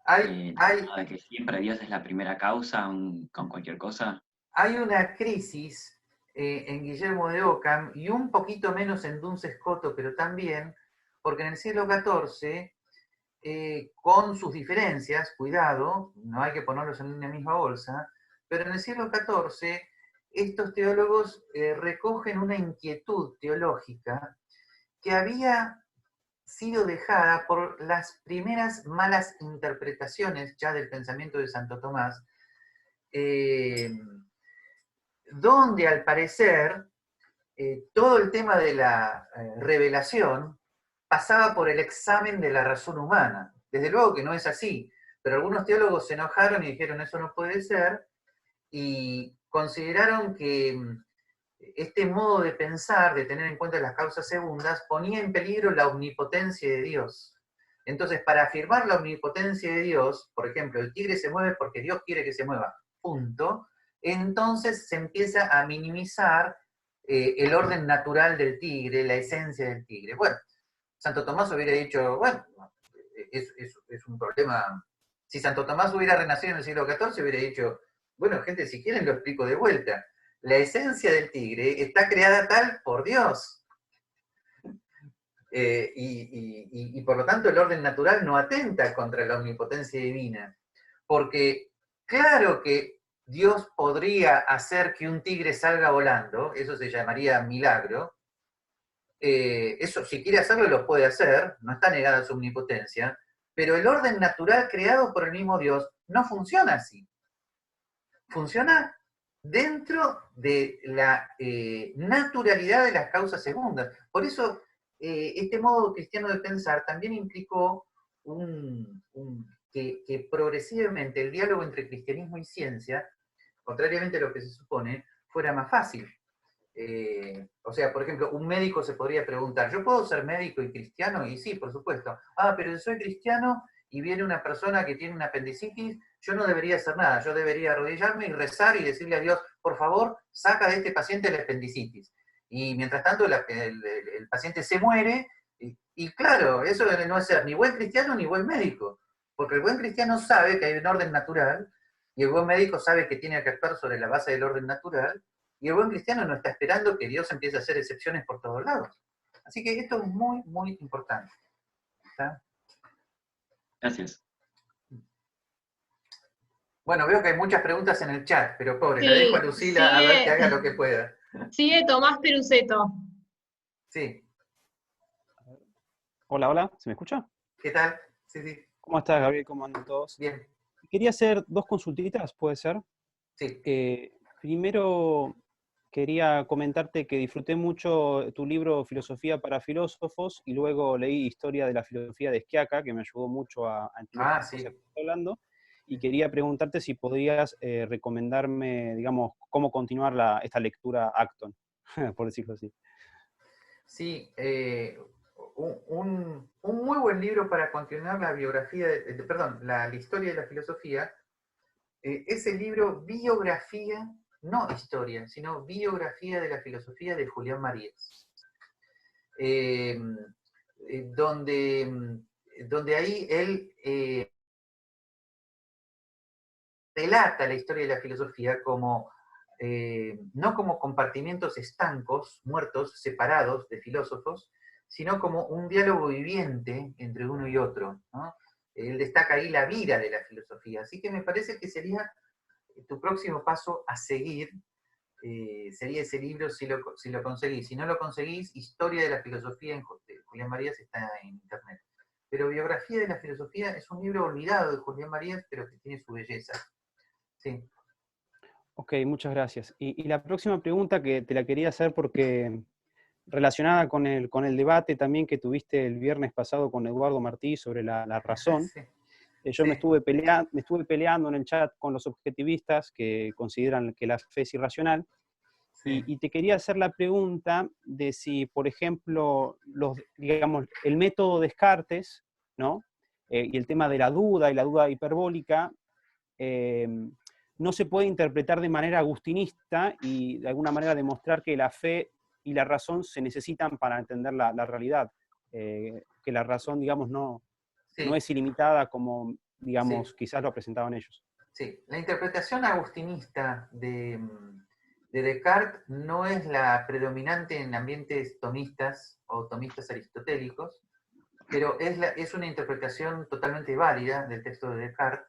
de que siempre Dios es la primera causa con cualquier cosa. Hay una crisis en Guillermo de Ockham y un poquito menos en Duns Scoto, pero también, porque en el siglo XIV, con sus diferencias, cuidado, no hay que ponerlos en una misma bolsa, pero en el siglo XIV estos teólogos recogen una inquietud teológica que había sido dejada por las primeras malas interpretaciones ya del pensamiento de Santo Tomás, donde al parecer todo el tema de la revelación pasaba por el examen de la razón humana. Desde luego que no es así, pero algunos teólogos se enojaron y dijeron eso no puede ser, y consideraron que este modo de pensar, de tener en cuenta las causas segundas, ponía en peligro la omnipotencia de Dios. Entonces, para afirmar la omnipotencia de Dios, por ejemplo, el tigre se mueve porque Dios quiere que se mueva, punto, entonces se empieza a minimizar el orden natural del tigre, la esencia del tigre. Bueno, Santo Tomás hubiera dicho, bueno, es un problema. Si Santo Tomás hubiera renacido en el siglo XIV, hubiera dicho, bueno, gente, si quieren lo explico de vuelta. La esencia del tigre está creada tal por Dios. Y por lo tanto el orden natural no atenta contra la omnipotencia divina. Porque claro que Dios podría hacer que un tigre salga volando, eso se llamaría milagro. Eso, si quiere hacerlo, lo puede hacer, no está negada su omnipotencia, pero el orden natural creado por el mismo Dios no funciona así. Funciona dentro de la naturalidad de las causas segundas. Por eso, este modo cristiano de pensar también implicó que progresivamente el diálogo entre cristianismo y ciencia, contrariamente a lo que se supone, fuera más fácil. O sea, por ejemplo, un médico se podría preguntar, ¿yo puedo ser médico y cristiano? Y sí, por supuesto. Ah, pero si soy cristiano y viene una persona que tiene una apendicitis, yo no debería hacer nada, yo debería arrodillarme y rezar y decirle a Dios, por favor, saca de este paciente la apendicitis. Y mientras tanto el paciente se muere, y claro, eso no es ser ni buen cristiano ni buen médico, porque el buen cristiano sabe que hay un orden natural, y el buen médico sabe que tiene que actuar sobre la base del orden natural, y el buen cristiano no está esperando que Dios empiece a hacer excepciones por todos lados. Así que esto es muy, muy importante. ¿Está? Gracias. Bueno, veo que hay muchas preguntas en el chat, pero pobre, la Sí, dejo a Lucila a ver que haga lo que pueda. sigue Tomás Peruceto. Sí. Hola, hola, ¿se me escucha? ¿Qué tal? Sí, sí. ¿Cómo estás, Gabriel? ¿Cómo andan todos? Bien. Quería hacer 2 consultitas, ¿puede ser? Sí. Primero, quería comentarte que disfruté mucho tu libro Filosofía para Filósofos y luego leí Historia de la Filosofía de Sciacca, que me ayudó mucho a entender las Sí. cosas que estoy hablando. Y quería preguntarte si podrías recomendarme, digamos, cómo continuar esta lectura Acton, por decirlo así. Sí, un muy buen libro para continuar la biografía, la historia de la filosofía, es el libro Biografía, no historia, sino Biografía de la Filosofía de Julián Marías. Donde ahí él relata la historia de la filosofía como no como compartimientos estancos, muertos, separados de filósofos, sino como un diálogo viviente entre uno y otro, ¿no? Él destaca ahí la vida de la filosofía, así que me parece que sería tu próximo paso a seguir, sería ese libro si lo conseguís. Si no lo conseguís, Historia de la Filosofía de Julián Marías está en internet. Pero Biografía de la Filosofía es un libro olvidado de Julián Marías, pero que tiene su belleza. Sí. Ok, muchas gracias. Y la próxima pregunta que te la quería hacer porque relacionada con el debate también que tuviste el viernes pasado con Eduardo Martí sobre la razón. Sí. Yo Sí. me estuve peleando en el chat con los objetivistas que consideran que la fe es irracional. Sí. Y te quería hacer la pregunta de si, por ejemplo, digamos, el método Descartes, ¿no? Y el tema de la duda y la duda hiperbólica, no se puede interpretar de manera agustinista y de alguna manera demostrar que la fe y la razón se necesitan para entender la realidad. Que la razón, digamos, no es ilimitada como, digamos, quizás lo presentaban ellos. Sí, la interpretación agustinista de Descartes no es la predominante en ambientes tomistas o tomistas aristotélicos, pero es una interpretación totalmente válida del texto de Descartes.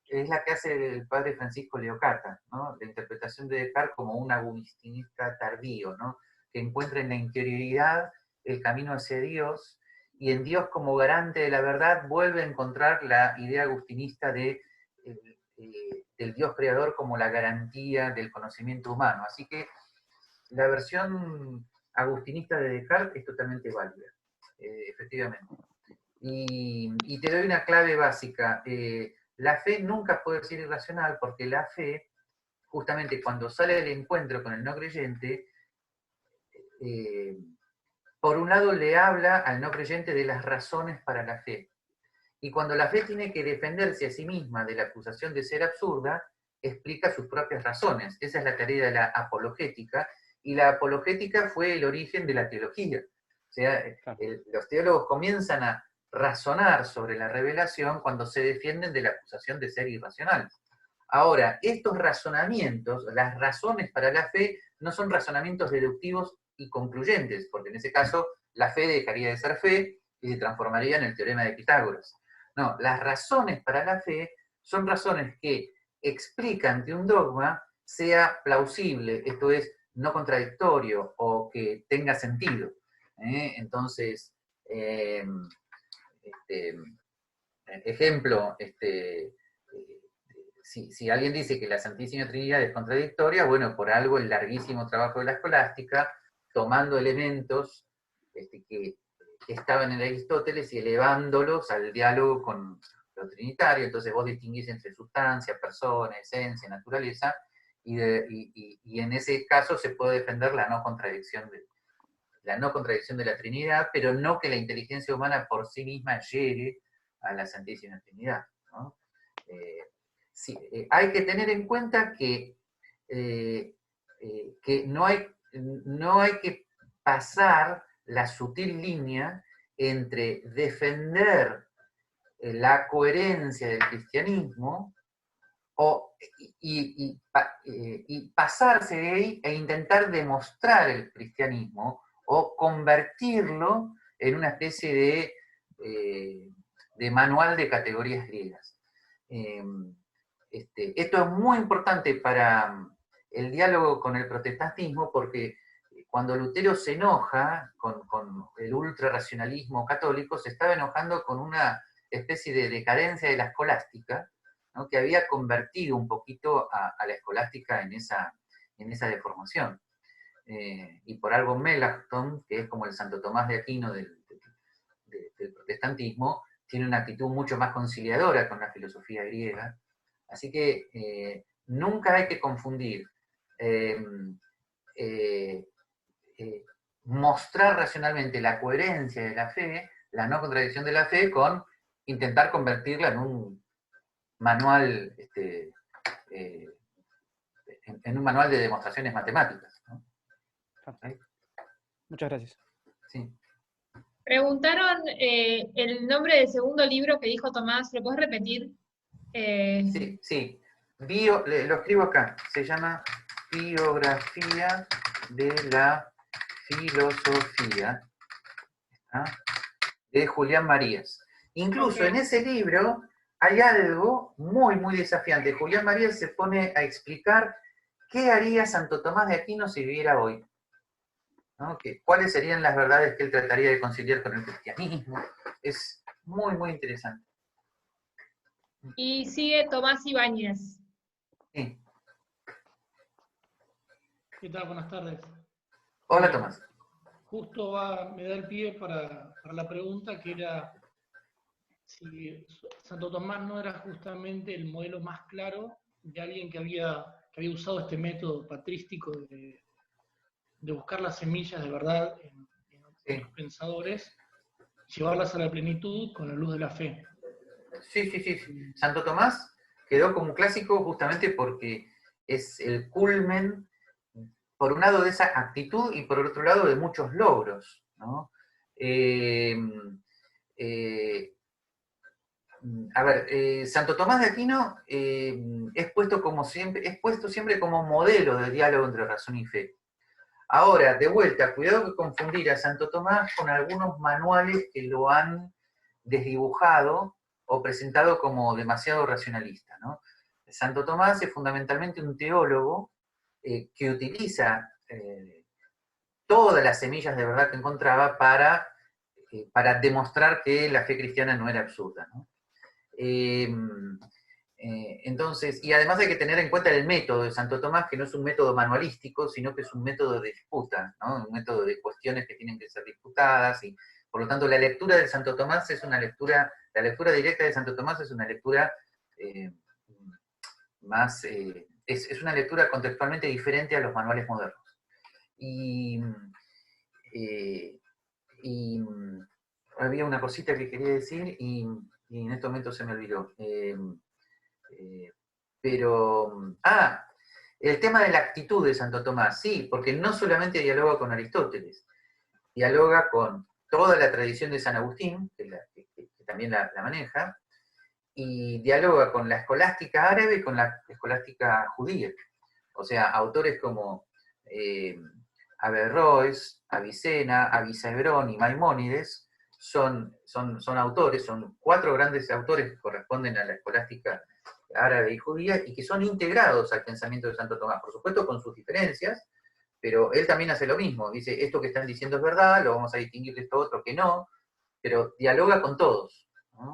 Es la que hace el padre Francisco Leocata, ¿no? La interpretación de Descartes como un agustinista tardío, ¿no? Que encuentra en la interioridad el camino hacia Dios, y en Dios como garante de la verdad vuelve a encontrar la idea agustinista del Dios creador como la garantía del conocimiento humano. Así que la versión agustinista de Descartes es totalmente válida, efectivamente. Y te doy una clave básica. La fe nunca puede ser irracional, porque la fe, justamente cuando sale del encuentro con el no creyente, por un lado le habla al no creyente de las razones para la fe. Y cuando la fe tiene que defenderse a sí misma de la acusación de ser absurda, explica sus propias razones. Esa es la tarea de la apologética, y la apologética fue el origen de la teología. O sea, los teólogos comienzan a razonar sobre la revelación cuando se defienden de la acusación de ser irracionales. Ahora, estos razonamientos, las razones para la fe, no son razonamientos deductivos y concluyentes, porque en ese caso la fe dejaría de ser fe y se transformaría en el teorema de Pitágoras. No, las razones para la fe son razones que explican que un dogma sea plausible, esto es, no contradictorio o que tenga sentido. Entonces, ejemplo, si alguien dice que la Santísima Trinidad es contradictoria, bueno, por algo el larguísimo trabajo de la escolástica, tomando elementos que estaban en Aristóteles y elevándolos al diálogo con lo trinitario, entonces vos distinguís entre sustancia, persona, esencia, naturaleza, y en ese caso se puede defender la no contradicción de la Trinidad, pero no que la inteligencia humana por sí misma llegue a la Santísima Trinidad, ¿no? Sí, hay que tener en cuenta que no hay que pasar la sutil línea entre defender la coherencia del cristianismo y pasarse de ahí e intentar demostrar el cristianismo o convertirlo en una especie de manual de categorías griegas. Esto es muy importante para el diálogo con el protestantismo porque cuando Lutero se enoja con el ultrarracionalismo católico, se estaba enojando con una especie de decadencia de la escolástica, ¿no? Que había convertido un poquito a la escolástica en esa deformación. Y por algo Melanchthon, que es como el Santo Tomás de Aquino del protestantismo, tiene una actitud mucho más conciliadora con la filosofía griega. Así que nunca hay que confundir mostrar racionalmente la coherencia de la fe, la no contradicción de la fe, con intentar convertirla en un manual, en un manual de demostraciones matemáticas, ¿no? ¿Okay? Muchas gracias. Sí. Preguntaron el nombre del segundo libro que dijo Tomás, ¿lo puedes repetir? Sí. Lo escribo acá, se llama Biografía de la Filosofía, ¿ah? De Julián Marías. Incluso en ese libro hay algo muy, muy desafiante. Julián Marías se pone a explicar qué haría Santo Tomás de Aquino si viviera hoy, ¿no? ¿Cuáles serían las verdades que él trataría de conciliar con el cristianismo? Es muy, muy interesante. Y sigue Tomás Ibáñez. Sí. ¿Qué tal? Buenas tardes. Hola, Tomás. Justo me da el pie para la pregunta que era si Santo Tomás no era justamente el modelo más claro de alguien que había usado este método patrístico de buscar las semillas de verdad en los pensadores, llevarlas a la plenitud con la luz de la fe. Sí. Santo Tomás quedó como clásico justamente porque es el culmen, por un lado, de esa actitud y por otro lado de muchos logros, ¿no? Santo Tomás de Aquino es puesto siempre como modelo de diálogo entre razón y fe. Ahora, de vuelta, cuidado que confundir a Santo Tomás con algunos manuales que lo han desdibujado o presentado como demasiado racionalista, ¿no? Santo Tomás es fundamentalmente un teólogo que utiliza todas las semillas de verdad que encontraba para demostrar que la fe cristiana no era absurda, ¿no? Entonces, y además hay que tener en cuenta el método de Santo Tomás, que no es un método manualístico, sino que es un método de disputa, ¿no? Un método de cuestiones que tienen que ser disputadas, y por lo tanto la lectura de Santo Tomás es una lectura, la lectura directa de Santo Tomás es una lectura es una lectura contextualmente diferente a los manuales modernos. Y había una cosita que quería decir y en este momento se me olvidó. El tema de la actitud de Santo Tomás, sí, porque no solamente dialoga con Aristóteles, dialoga con toda la tradición de San Agustín, que también la maneja, y dialoga con la escolástica árabe y con la escolástica judía. O sea, autores como Averroes, Avicena, Avicenna y Maimónides son autores, son 4 grandes autores que corresponden a la escolástica árabe y judía y que son integrados al pensamiento de Santo Tomás, por supuesto con sus diferencias, pero él también hace lo mismo, dice, esto que están diciendo es verdad, lo vamos a distinguir de esto otro que no, pero dialoga con todos, ¿no?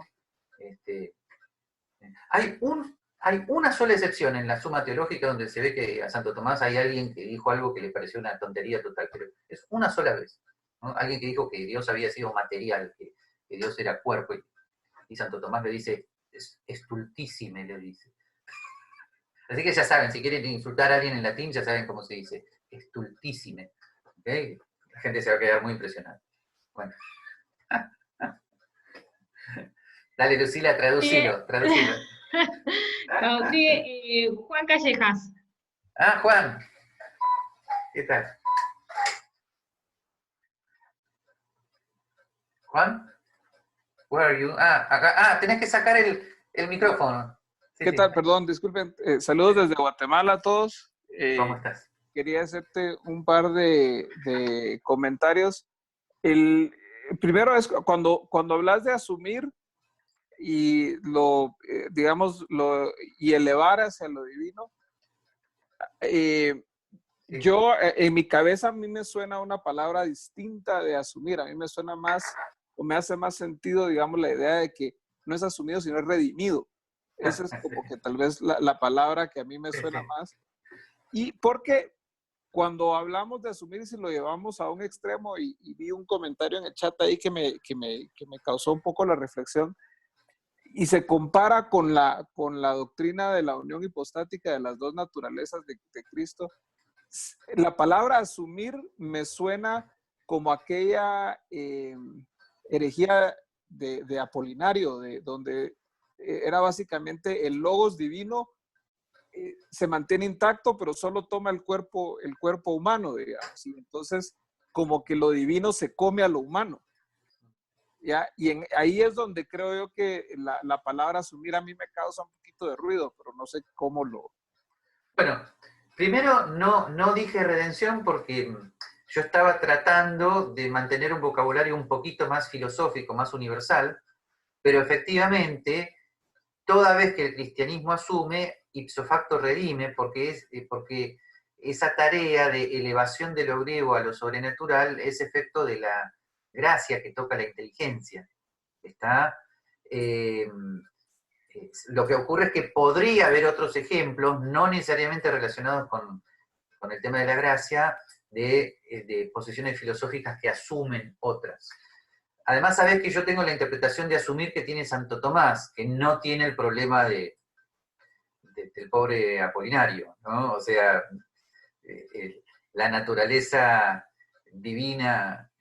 Hay una sola excepción en la Suma Teológica donde se ve que a Santo Tomás hay alguien que dijo algo que le pareció una tontería total, pero es una sola vez, ¿no? Alguien que dijo que Dios había sido material, que Dios era cuerpo, y Santo Tomás le dice, es estultissime, le dice. Así que ya saben, si quieren insultar a alguien en latín, ya saben cómo se dice, estultissime. ¿Okay? La gente se va a quedar muy impresionada. Bueno. Dale, Lucila, traducilo. No, sigue Juan Callejas. Ah, Juan. ¿Qué tal? Juan? Where are you? Acá. Tenés que sacar el micrófono. Sí, ¿Qué tal? Perdón, disculpen. Saludos desde Guatemala a todos. ¿Cómo estás? Quería hacerte un par de comentarios. El primero es cuando hablas de asumir y y elevar hacia lo divino. Yo, en mi cabeza, a mí me suena una palabra distinta de asumir. A mí me suena más, o me hace más sentido, digamos, la idea de que no es asumido, sino es redimido. Esa es como que tal vez la palabra que a mí me suena más. Y porque cuando hablamos de asumir, si lo llevamos a un extremo, y vi un comentario en el chat ahí que me causó un poco la reflexión, y se compara con la doctrina de la unión hipostática de las dos naturalezas de Cristo. La palabra asumir me suena como aquella herejía de Apolinario, donde era básicamente el logos divino se mantiene intacto, pero solo toma el cuerpo humano, digamos. Y entonces, como que lo divino se come a lo humano. ¿Ya? Y ahí es donde creo yo que la palabra asumir a mí me causa un poquito de ruido, pero no sé cómo lo... Bueno, primero no dije redención porque yo estaba tratando de mantener un vocabulario un poquito más filosófico, más universal, pero efectivamente, toda vez que el cristianismo asume, ipso facto redime, porque esa tarea de elevación de lo griego a lo sobrenatural es efecto de la gracia que toca la inteligencia. Lo que ocurre es que podría haber otros ejemplos, no necesariamente relacionados con el tema de la gracia, de posiciones filosóficas que asumen otras. Además, sabés que yo tengo la interpretación de asumir que tiene Santo Tomás, que no tiene el problema del pobre Apolinario, ¿no? O sea, la naturaleza divina,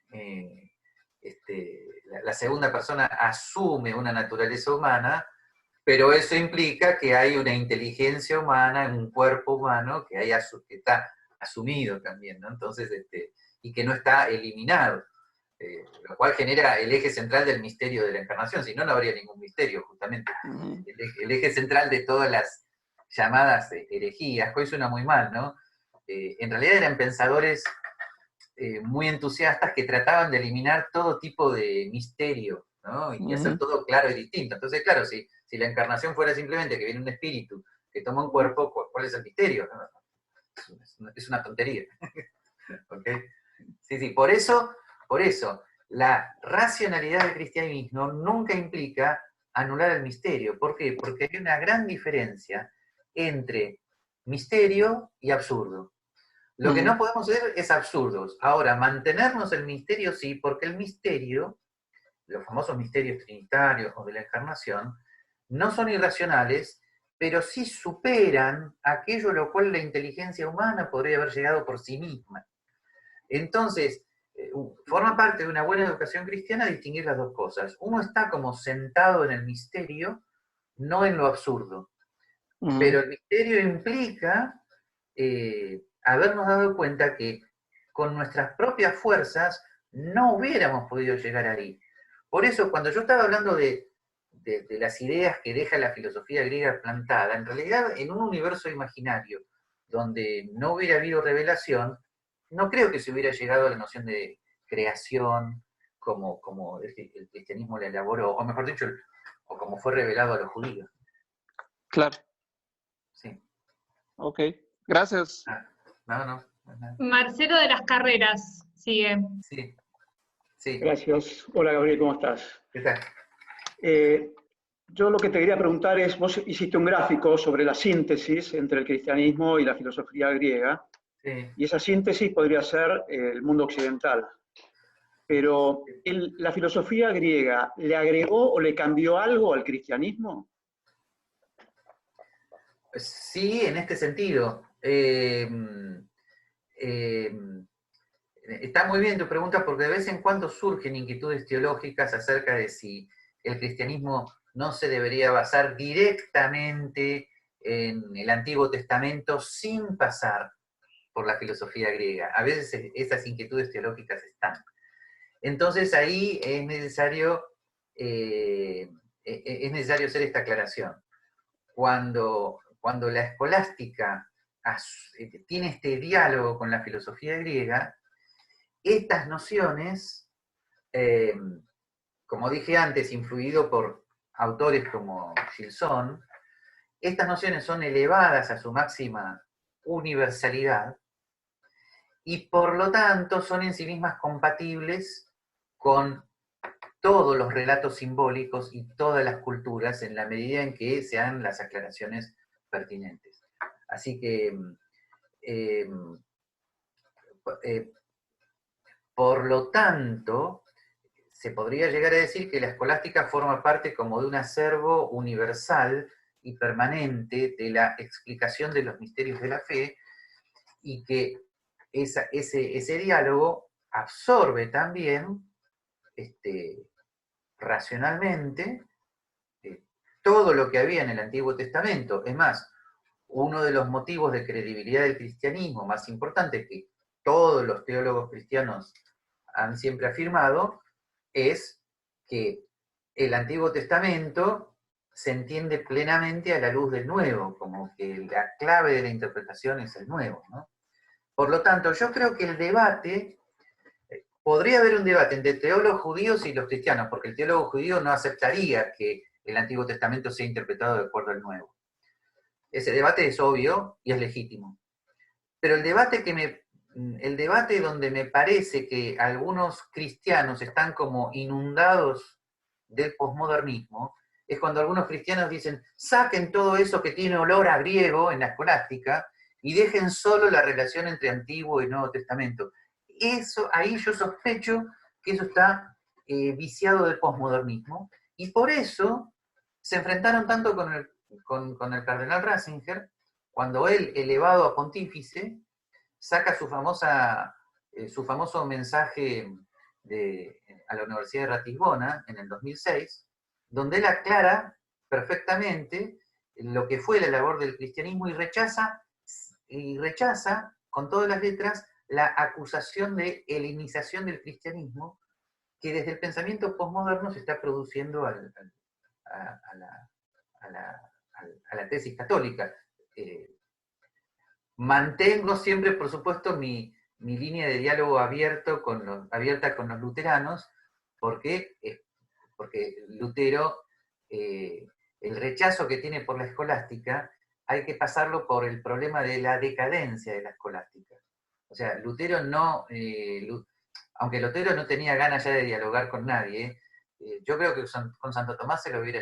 la segunda persona asume una naturaleza humana, pero eso implica que hay una inteligencia humana, un cuerpo humano que está asumido también, ¿no? Entonces, y que no está eliminado. Lo cual genera el eje central del misterio de la encarnación, si no, no habría ningún misterio, justamente. El eje central de todas las llamadas herejías, que hoy suena muy mal, ¿no? En realidad eran pensadores muy entusiastas que trataban de eliminar todo tipo de misterio, ¿no? Y hacer todo claro y distinto. Entonces, claro, si la encarnación fuera simplemente que viene un espíritu que toma un cuerpo, ¿cuál es el misterio? No, es una tontería. ¿Okay? Sí, por eso, la racionalidad del cristianismo nunca implica anular el misterio. ¿Por qué? Porque hay una gran diferencia entre misterio y absurdo. Lo que no podemos hacer es absurdos. Ahora, mantenernos en el misterio sí, porque el misterio, los famosos misterios trinitarios o de la encarnación, no son irracionales, pero sí superan aquello a lo cual la inteligencia humana podría haber llegado por sí misma. Entonces, forma parte de una buena educación cristiana distinguir las dos cosas. Uno está como sentado en el misterio, no en lo absurdo. Pero el misterio implica habernos dado cuenta que con nuestras propias fuerzas no hubiéramos podido llegar ahí. Por eso, cuando yo estaba hablando de las ideas que deja la filosofía griega plantada, en realidad, en un universo imaginario, donde no hubiera habido revelación, no creo que se hubiera llegado a la noción de creación, como el cristianismo la elaboró, o mejor dicho, o como fue revelado a los judíos. Claro. Sí. Ok, gracias. No. Marcelo de las Carreras sigue. Sí. Gracias. Hola Gabriel, ¿cómo estás? ¿Qué tal? Yo lo que te quería preguntar es, vos hiciste un gráfico sobre la síntesis entre el cristianismo y la filosofía griega, Sí. y esa síntesis podría ser el mundo occidental. Pero, ¿la filosofía griega le agregó o le cambió algo al cristianismo? Sí, en este sentido. Está muy bien tu pregunta porque de vez en cuando surgen inquietudes teológicas acerca de si el cristianismo no se debería basar directamente en el Antiguo Testamento sin pasar por la filosofía griega. A veces esas inquietudes teológicas están. Entonces ahí es necesario hacer esta aclaración. Cuando la escolástica tiene este diálogo con la filosofía griega, estas nociones, como dije antes, influido por autores como Gilson, estas nociones son elevadas a su máxima universalidad y por lo tanto son en sí mismas compatibles con todos los relatos simbólicos y todas las culturas en la medida en que se hagan las aclaraciones pertinentes. Así que, por lo tanto, se podría llegar a decir que la escolástica forma parte como de un acervo universal y permanente de la explicación de los misterios de la fe, y que ese diálogo absorbe también racionalmente todo lo que había en el Antiguo Testamento. Es más, uno de los motivos de credibilidad del cristianismo más importante que todos los teólogos cristianos han siempre afirmado es que el Antiguo Testamento se entiende plenamente a la luz del Nuevo, como que la clave de la interpretación es el Nuevo, ¿no? Por lo tanto, yo creo que el debate, podría haber un debate entre teólogos judíos y los cristianos, porque el teólogo judío no aceptaría que el Antiguo Testamento sea interpretado de acuerdo al Nuevo. Ese debate es obvio y es legítimo. Pero el debate donde me parece que algunos cristianos están como inundados del posmodernismo, es cuando algunos cristianos dicen, saquen todo eso que tiene olor a griego en la escolástica y dejen solo la relación entre Antiguo y Nuevo Testamento. Ahí yo sospecho que eso está viciado del posmodernismo, y por eso se enfrentaron tanto con el cardenal Ratzinger, cuando él, elevado a pontífice, saca su famoso mensaje a la Universidad de Ratisbona en el 2006, donde él aclara perfectamente lo que fue la labor del cristianismo y rechaza con todas las letras la acusación de helenización del cristianismo que desde el pensamiento posmoderno se está produciendo a la tesis católica. Mantengo siempre, por supuesto, mi línea de diálogo abierta con los luteranos, porque Lutero, el rechazo que tiene por la escolástica, hay que pasarlo por el problema de la decadencia de la escolástica. O sea, Lutero no, aunque Lutero no tenía ganas ya de dialogar con nadie, yo creo que con Santo Tomás se hubiera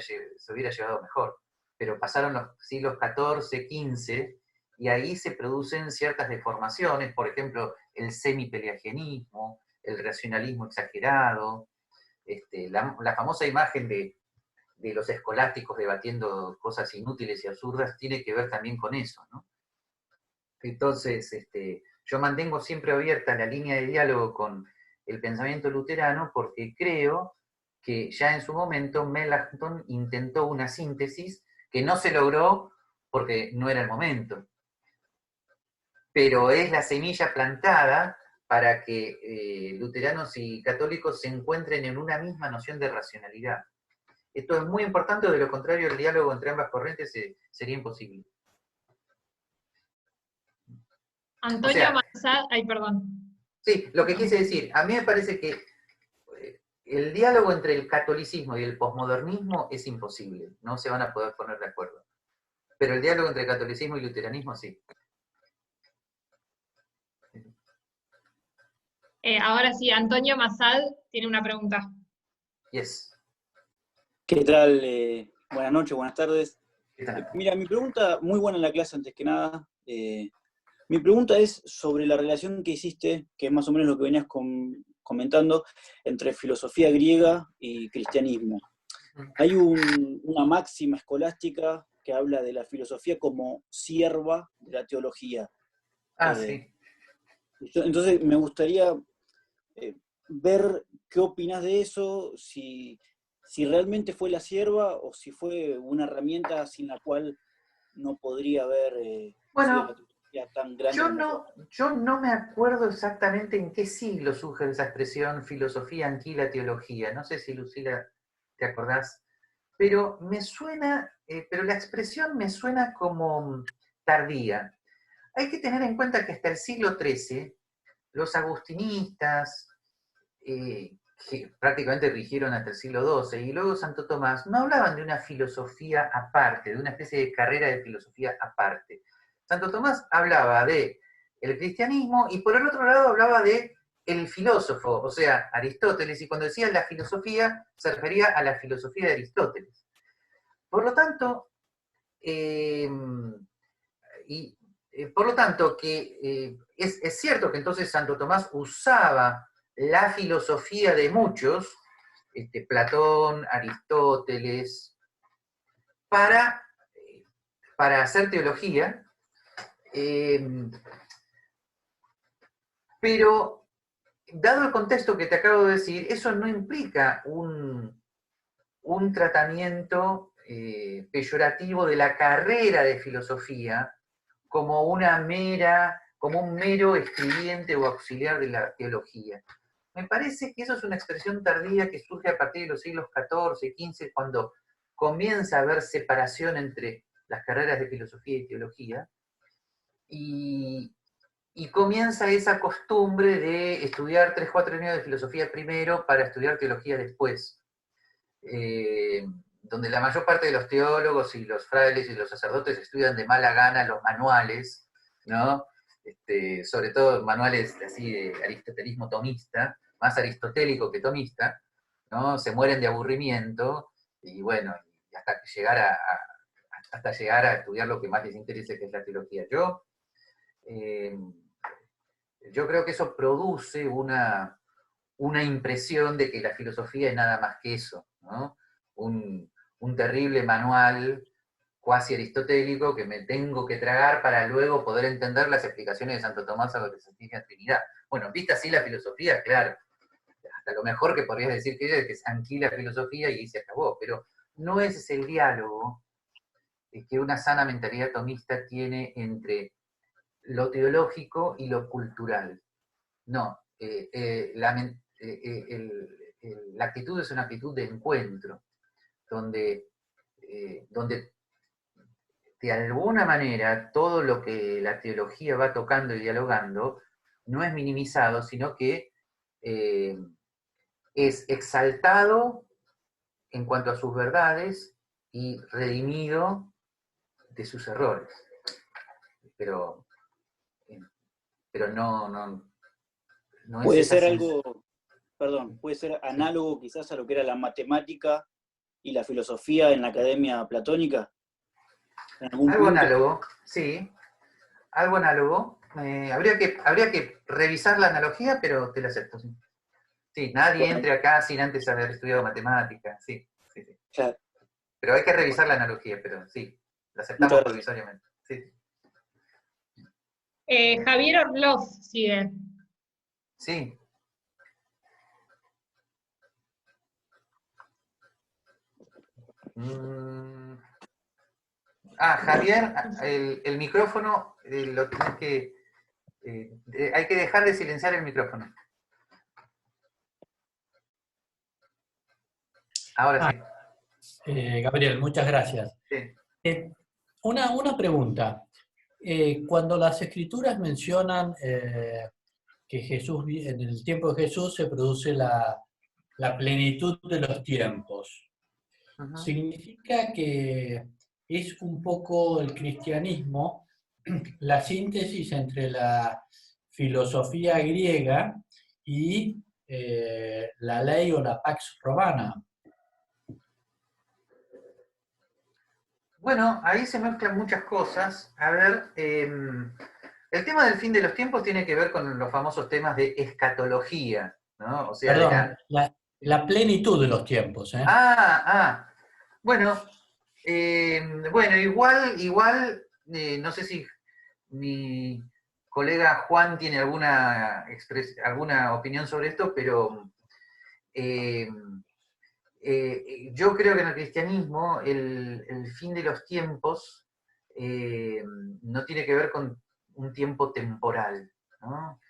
llevado mejor, pero pasaron los siglos XIV, XV, y ahí se producen ciertas deformaciones, por ejemplo, el semipelagianismo, el racionalismo exagerado, la famosa imagen de los escolásticos debatiendo cosas inútiles y absurdas tiene que ver también con eso, ¿no? Entonces, yo mantengo siempre abierta la línea de diálogo con el pensamiento luterano porque creo que ya en su momento Melanchthon intentó una síntesis que no se logró porque no era el momento. Pero es la semilla plantada para que luteranos y católicos se encuentren en una misma noción de racionalidad. Esto es muy importante, de lo contrario el diálogo entre ambas corrientes sería imposible. Antonio Mansad, ay, perdón. Sí, lo que quise decir, a mí me parece que el diálogo entre el catolicismo y el posmodernismo es imposible, no se van a poder poner de acuerdo. Pero el diálogo entre catolicismo y luteranismo sí. Ahora sí, Antonio Mansad tiene una pregunta. Yes. ¿Qué tal? Buenas noches, buenas tardes. ¿Qué tal? Mira, mi pregunta, muy buena en la clase antes que nada. Mi pregunta es sobre la relación que hiciste, que es más o menos lo que venías comentando, entre filosofía griega y cristianismo. Hay una máxima escolástica que habla de la filosofía como sierva de la teología. Sí. Entonces me gustaría ver qué opinas de eso, si realmente fue la sierva o si fue una herramienta sin la cual no podría haber sido una teología tan grande. Yo no me acuerdo exactamente en qué siglo surge esa expresión filosofía, anquila, teología. No sé si Lucila te acordás, pero me suena, pero la expresión me suena como tardía. Hay que tener en cuenta que hasta el siglo XIII, los agustinistas, que prácticamente rigieron hasta el siglo XII, y luego Santo Tomás, no hablaban de una filosofía aparte, de una especie de carrera de filosofía aparte. Santo Tomás hablaba de el cristianismo y por el otro lado hablaba de el filósofo, o sea, Aristóteles, y cuando decía la filosofía se refería a la filosofía de Aristóteles. Por lo tanto, es cierto que entonces Santo Tomás usaba la filosofía de muchos, Platón, Aristóteles, para hacer teología, pero dado el contexto que te acabo de decir, eso no implica un tratamiento peyorativo de la carrera de filosofía como un mero escribiente o auxiliar de la teología. Me parece que eso es una expresión tardía que surge a partir de los siglos XIV, XV, cuando comienza a haber separación entre las carreras de filosofía y teología, y comienza esa costumbre de estudiar 3, 4 años de filosofía primero para estudiar teología después, donde la mayor parte de los teólogos y los frailes y los sacerdotes estudian de mala gana los manuales, ¿no? Sobre todo manuales así de aristotelismo tomista, más aristotélico que tomista, ¿no? Se mueren de aburrimiento, y bueno, hasta llegar a estudiar lo que más les interesa, que es la teología. Yo creo que eso produce una impresión de que la filosofía es nada más que eso, ¿no? Un terrible manual cuasi aristotélico que me tengo que tragar para luego poder entender las explicaciones de Santo Tomás a lo que se Santísima Trinidad. Bueno, vista así la filosofía, claro, hasta lo mejor que podrías decir que es anquila filosofía y se acabó, pero no ese es el diálogo que una sana mentalidad tomista tiene entre lo teológico y lo cultural. No, la actitud es una actitud de encuentro, donde de alguna manera todo lo que la teología va tocando y dialogando no es minimizado, sino que es exaltado en cuanto a sus verdades y redimido de sus errores. Pero no puede es ser puede ser análogo quizás a lo que era la matemática y la filosofía en la academia platónica. Algo análogo, sí. Algo análogo. Habría que revisar la analogía, pero te la acepto, sí. Sí, nadie entre acá sin antes haber estudiado matemática, sí. Claro. Pero hay que revisar la analogía, pero sí, la aceptamos provisoriamente. Sí. Javier Orlov sigue. Sí. Javier, el micrófono lo tenés Hay que dejar de silenciar el micrófono. Ahora sí. Gabriel, muchas gracias. Sí. Una pregunta. Cuando las escrituras mencionan que Jesús, en el tiempo de Jesús se produce la plenitud de los tiempos, significa que es un poco el cristianismo la síntesis entre la filosofía griega y la ley o la pax romana. Bueno, ahí se mezclan muchas cosas. A ver, el tema del fin de los tiempos tiene que ver con los famosos temas de escatología, ¿no? O sea, perdón, la plenitud de los tiempos. Bueno, igual, no sé si mi colega Juan tiene alguna opinión sobre esto, pero yo creo que en el cristianismo el fin de los tiempos no tiene que ver con un tiempo temporal, ¿no?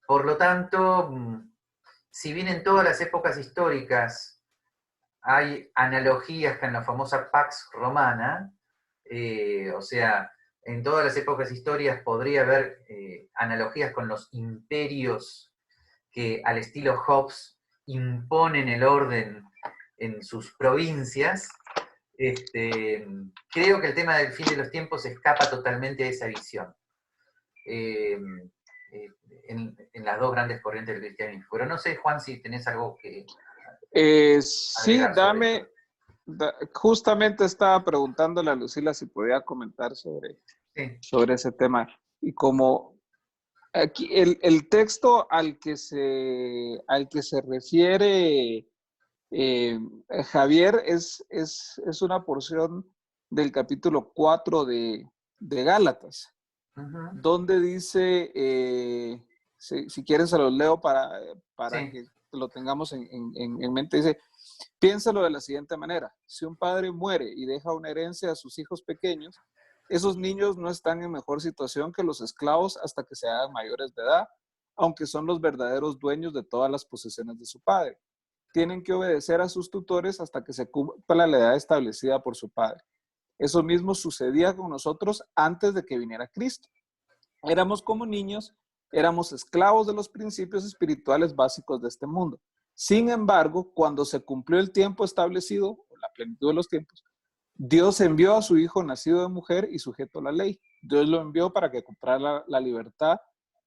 Por lo tanto, si bien en todas las épocas históricas hay analogías con la famosa Pax Romana, o sea, en todas las épocas históricas podría haber analogías con los imperios que al estilo Hobbes imponen el orden en sus provincias. Creo que el tema del fin de los tiempos escapa totalmente a esa visión en las dos grandes corrientes del cristianismo. Pero no sé, Juan, si tenés algo que... Sí, justamente estaba preguntándole a Lucila si podía comentar sobre ese tema. Y como aquí el texto al que se refiere Javier es una porción del capítulo 4 de Gálatas, donde dice, si quieren se los leo para que lo tengamos en mente, dice: piénsalo de la siguiente manera: si un padre muere y deja una herencia a sus hijos pequeños, esos niños no están en mejor situación que los esclavos hasta que se hagan mayores de edad, aunque son los verdaderos dueños de todas las posesiones de su padre. Tienen que obedecer a sus tutores hasta que se cumpla la edad establecida por su padre. Eso mismo sucedía con nosotros antes de que viniera Cristo. Éramos como niños, éramos esclavos de los principios espirituales básicos de este mundo. Sin embargo, cuando se cumplió el tiempo establecido, la plenitud de los tiempos, Dios envió a su Hijo nacido de mujer y sujeto a la ley. Dios lo envió para que comprara la libertad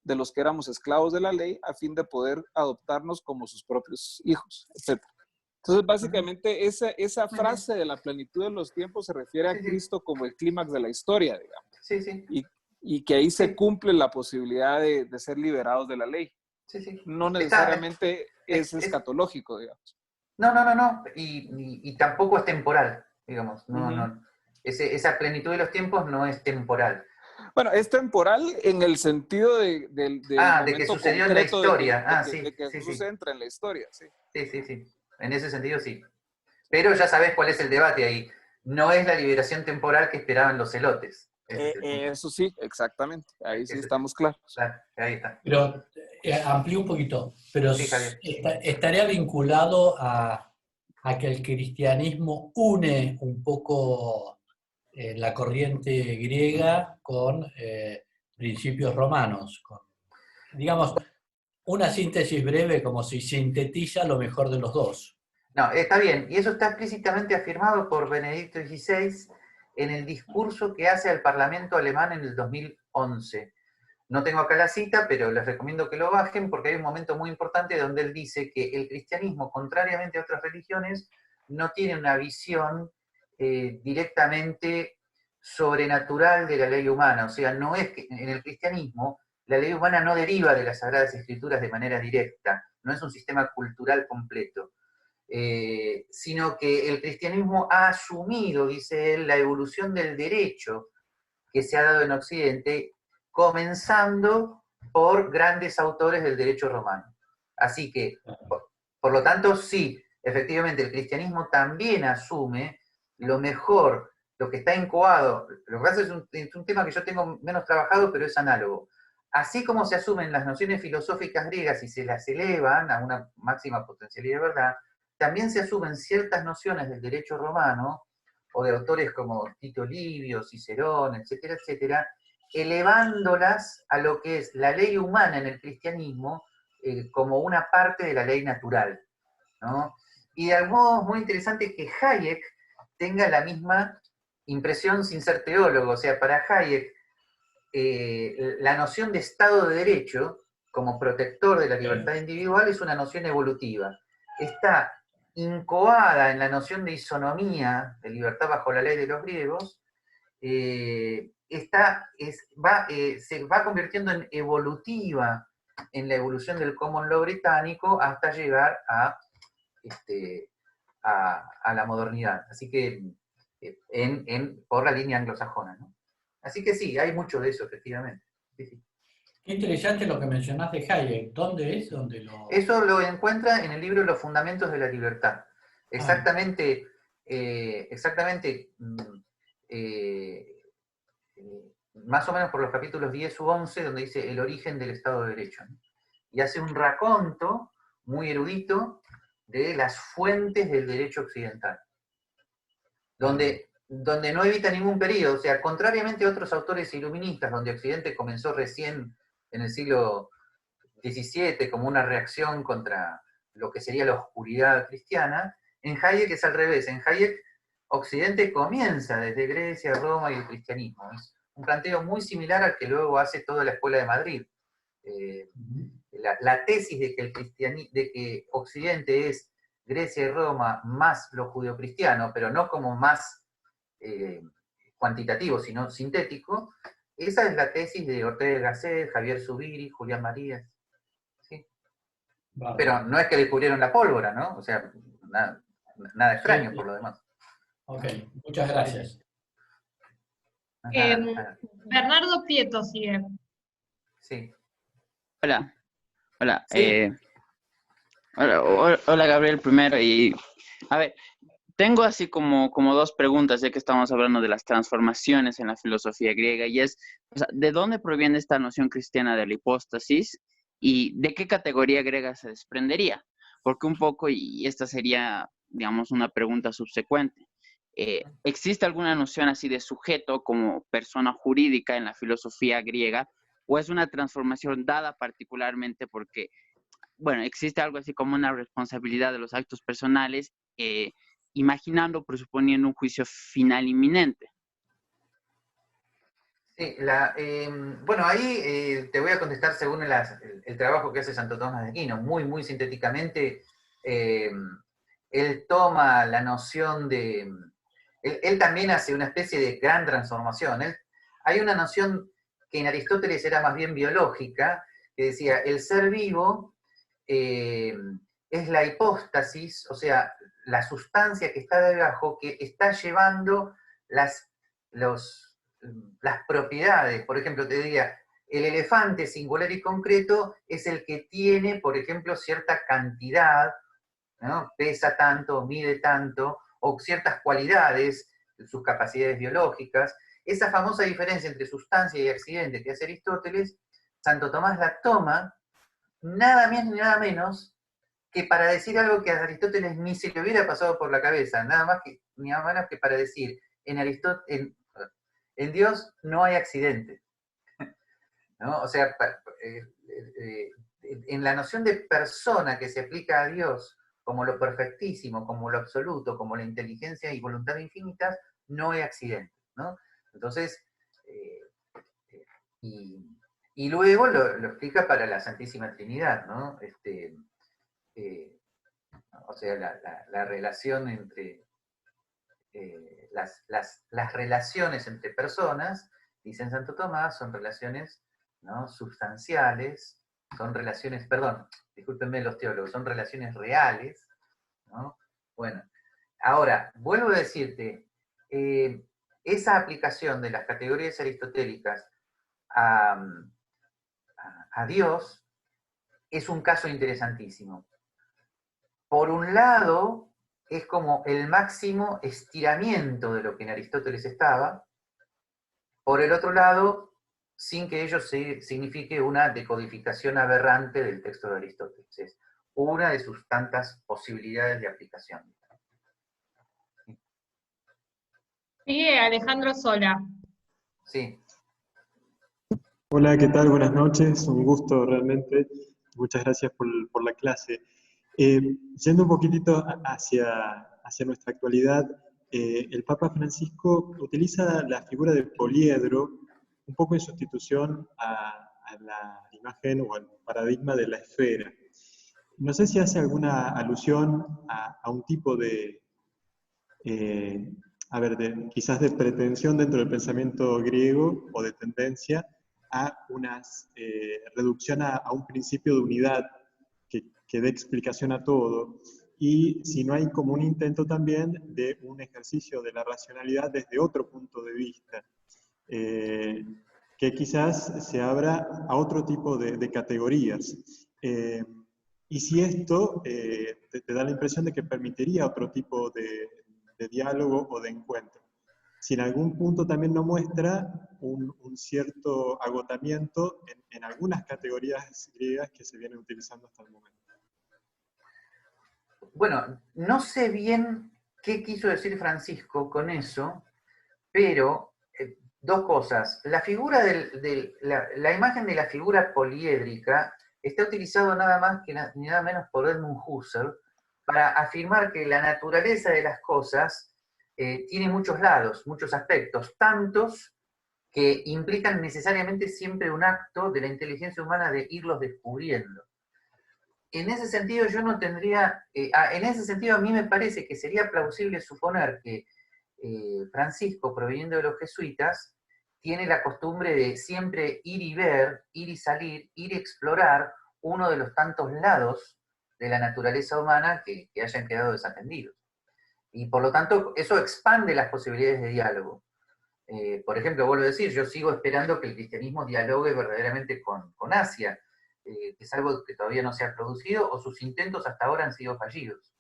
de los que éramos esclavos de la ley, a fin de poder adoptarnos como sus propios hijos, etc. Entonces, básicamente, esa frase de la plenitud de los tiempos se refiere a Cristo como el clímax de la historia, digamos. Y que ahí se cumple la posibilidad de ser liberados de la ley. No necesariamente es escatológico, digamos. No. Y tampoco es temporal, digamos. No. Esa plenitud de los tiempos no es temporal. Bueno, es temporal en el sentido de que sucedió en la historia. De que Jesús entra en la historia, sí. Sí. En ese sentido, sí. Pero ya sabes cuál es el debate ahí. No es la liberación temporal que esperaban los celotes. Eso sí, exactamente. Ahí sí estamos claros. Claro, ahí está. Pero amplío un poquito. Pero estaría vinculado a que el cristianismo une un poco la corriente griega con principios romanos. Digamos, una síntesis breve como si sintetiza lo mejor de los dos. No, está bien. Y eso está explícitamente afirmado por Benedicto XVI en el discurso que hace al Parlamento alemán en el 2011. No tengo acá la cita, pero les recomiendo que lo bajen porque hay un momento muy importante donde él dice que el cristianismo, contrariamente a otras religiones, no tiene una visión directamente sobrenatural de la ley humana. O sea, no es que en el cristianismo la ley humana no deriva de las Sagradas Escrituras de manera directa, no es un sistema cultural completo. Sino que el cristianismo ha asumido, dice él, la evolución del derecho que se ha dado en Occidente, comenzando por grandes autores del derecho romano. Así que, por lo tanto, sí, efectivamente, el cristianismo también asume lo mejor lo que está incoado, lo que pasa es un tema que yo tengo menos trabajado, pero es análogo. Así como se asumen las nociones filosóficas griegas y se las elevan a una máxima potencialidad de verdad, también se asumen ciertas nociones del derecho romano, o de autores como Tito Livio, Cicerón, etcétera, etcétera, elevándolas a lo que es la ley humana en el cristianismo como una parte de la ley natural, ¿no? Y de algún modo es muy interesante que Hayek tenga la misma impresión sin ser teólogo. O sea, para Hayek, la noción de Estado de Derecho, como protector de la libertad individual, es una noción evolutiva. Está incoada en la noción de isonomía, de libertad bajo la ley de los griegos, se va convirtiendo en evolutiva en la evolución del common law británico hasta llegar a la modernidad. Así que por la línea anglosajona, ¿no? Así que sí, hay mucho de eso, efectivamente. Sí, sí. Qué interesante lo que mencionás de Hayek. ¿Dónde es? Eso lo encuentra en el libro Los Fundamentos de la Libertad. Exactamente, más o menos por los capítulos 10 u 11, donde dice el origen del Estado de Derecho, ¿no? Y hace un raconto muy erudito de las fuentes del derecho occidental, donde no evita ningún periodo. O sea, contrariamente a otros autores iluministas, donde Occidente comenzó recién en el siglo XVII como una reacción contra lo que sería la oscuridad cristiana, en Hayek es al revés. En Hayek, Occidente comienza desde Grecia, Roma y el cristianismo. Es un planteo muy similar al que luego hace toda la Escuela de Madrid. La tesis de que Occidente es Grecia y Roma más lo judeocristiano, pero no como más cuantitativo, sino sintético, esa es la tesis de Ortega y Gasset, Javier Zubiri, Julián Marías. ¿Sí? Vale. Pero no es que descubrieron la pólvora, ¿no? O sea, nada extraño por lo demás. Ok, muchas gracias. Bernardo Prieto sigue. Sí. Hola. Hola. Sí. Hola Gabriel primero. Y a ver, tengo así como dos preguntas, ya que estamos hablando de las transformaciones en la filosofía griega, y es, o sea, ¿de dónde proviene esta noción cristiana de la hipóstasis y de qué categoría griega se desprendería? Porque un poco, y esta sería, digamos, una pregunta subsecuente, ¿existe alguna noción así de sujeto como persona jurídica en la filosofía griega, o es una transformación dada particularmente porque, bueno, existe algo así como una responsabilidad de los actos personales, imaginando, presuponiendo un juicio final inminente? Sí, bueno, ahí te voy a contestar según el trabajo que hace Santo Tomás de Aquino. Muy, muy sintéticamente, él toma la noción de... Él también hace una especie de gran transformación. Hay una noción que en Aristóteles era más bien biológica, que decía, el ser vivo es la hipóstasis, o sea, la sustancia que está debajo, que está llevando las propiedades. Por ejemplo, te diría, el elefante singular y concreto es el que tiene, por ejemplo, cierta cantidad, ¿no? Pesa tanto, mide tanto, o ciertas cualidades, sus capacidades biológicas. Esa famosa diferencia entre sustancia y accidente que hace Aristóteles, Santo Tomás la toma nada más ni nada menos que para decir algo que a Aristóteles ni se le hubiera pasado por la cabeza, ni nada menos que para decir, en Dios no hay accidente, ¿no? O sea, en la noción de persona que se aplica a Dios como lo perfectísimo, como lo absoluto, como la inteligencia y voluntad infinitas, no hay accidente, ¿no? Entonces, y luego lo explica para la Santísima Trinidad, ¿no? O sea, la relación entre las relaciones entre personas, dice Santo Tomás, son relaciones, ¿no?, sustanciales, son relaciones, perdón, discúlpenme los teólogos, son relaciones reales, ¿no? Bueno, ahora, vuelvo a decirte, esa aplicación de las categorías aristotélicas a Dios es un caso interesantísimo. Por un lado, es como el máximo estiramiento de lo que en Aristóteles estaba. Por el otro lado, sin que ello signifique una decodificación aberrante del texto de Aristóteles. Es una de sus tantas posibilidades de aplicación. Sigue Alejandro Sola. Sí. Hola, ¿qué tal? Buenas noches, un gusto realmente. Muchas gracias por la clase. Yendo un poquitito hacia nuestra actualidad, el Papa Francisco utiliza la figura de poliedro un poco en sustitución a la imagen o al paradigma de la esfera. No sé si hace alguna alusión a un tipo de, quizás de pretensión dentro del pensamiento griego o de tendencia a una reducción a un principio de unidad que dé explicación a todo, y si no hay como un intento también de un ejercicio de la racionalidad desde otro punto de vista, que quizás se abra a otro tipo de categorías. Y si esto te da la impresión de que permitiría otro tipo de diálogo o de encuentro. Si en algún punto también no muestra un cierto agotamiento en algunas categorías griegas que se vienen utilizando hasta el momento. Bueno, no sé bien qué quiso decir Francisco con eso, pero dos cosas. La figura la imagen de la figura poliédrica está utilizado nada más ni nada menos por Edmund Husserl para afirmar que la naturaleza de las cosas tiene muchos lados, muchos aspectos, tantos que implican necesariamente siempre un acto de la inteligencia humana de irlos descubriendo. En ese sentido yo no tendría, en ese sentido a mí me parece que sería plausible suponer que Francisco, proveniendo de los jesuitas, tiene la costumbre de siempre ir y ver, ir y salir, ir y explorar uno de los tantos lados de la naturaleza humana que hayan quedado desatendidos. Y por lo tanto, eso expande las posibilidades de diálogo. Por ejemplo, vuelvo a decir, yo sigo esperando que el cristianismo dialogue verdaderamente con Asia, que es algo que todavía no se ha producido, o sus intentos hasta ahora han sido fallidos.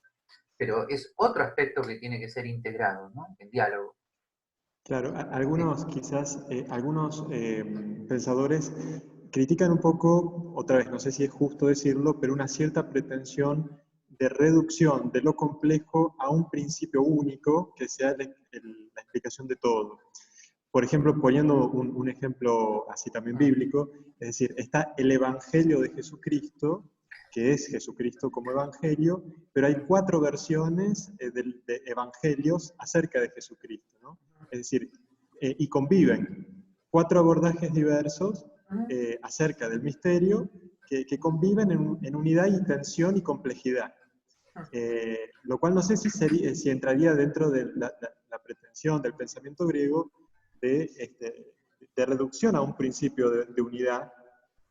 Pero es otro aspecto que tiene que ser integrado, ¿no? El diálogo. Claro, algunos pensadores critican un poco, otra vez, no sé si es justo decirlo, pero una cierta pretensión de reducción de lo complejo a un principio único que sea la explicación de todo. Por ejemplo, poniendo un ejemplo así también bíblico, es decir, está el Evangelio de Jesucristo, que es Jesucristo como Evangelio, pero hay 4 versiones de Evangelios acerca de Jesucristo, ¿no? Es decir, y conviven 4 abordajes diversos acerca del misterio que conviven en unidad y tensión y complejidad. Lo cual no sé si entraría dentro de la pretensión del pensamiento griego de reducción a un principio de unidad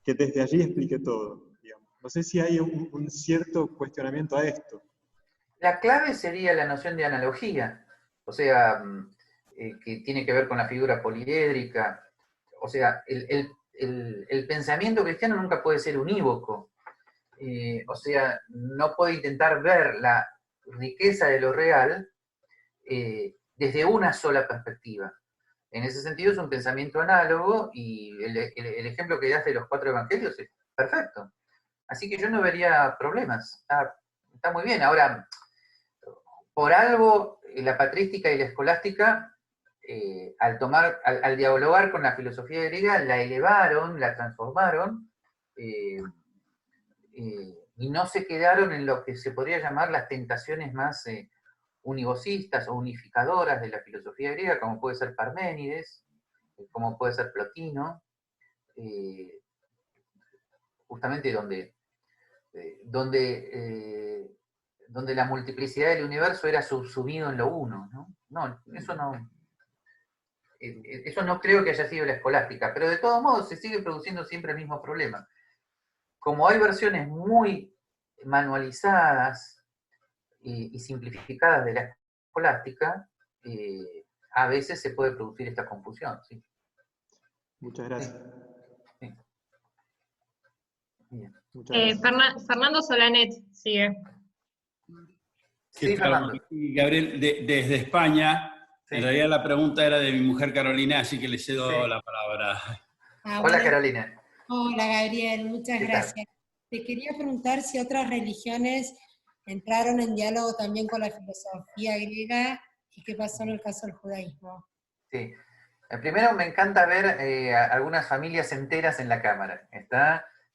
que desde allí explique todo. Digamos. No sé si hay un cierto cuestionamiento a esto. La clave sería la noción de analogía, o sea, que tiene que ver con la figura poliédrica. O sea, el pensamiento cristiano nunca puede ser unívoco. O sea, no puede intentar ver la riqueza de lo real desde una sola perspectiva. En ese sentido es un pensamiento análogo y el ejemplo que das de los 4 evangelios es perfecto. Así que yo no vería problemas. Está muy bien. Ahora, por algo, la patrística y la escolástica, al dialogar con la filosofía griega, la elevaron, la transformaron, y no se quedaron en lo que se podría llamar las tentaciones más univocistas o unificadoras de la filosofía griega, como puede ser Parménides, como puede ser Plotino, justamente donde la multiplicidad del universo era subsumido en lo uno, ¿no? No, eso no creo que haya sido la escolástica, pero de todos modos se sigue produciendo siempre el mismo problema. Como hay versiones muy manualizadas y simplificadas de la escolástica, a veces se puede producir esta confusión. ¿Sí? Muchas gracias. Sí. Fernando Solanet sigue. Sí, Fernando. Gabriel, desde España. En realidad la pregunta era de mi mujer Carolina, así que le cedo la palabra. Hola, Carolina. Hola, Gabriel, muchas ¿Qué tal? gracias. Te quería preguntar si otras religiones entraron en diálogo también con la filosofía griega y qué pasó en el caso del judaísmo. Sí. Primero me encanta ver algunas familias enteras en la cámara.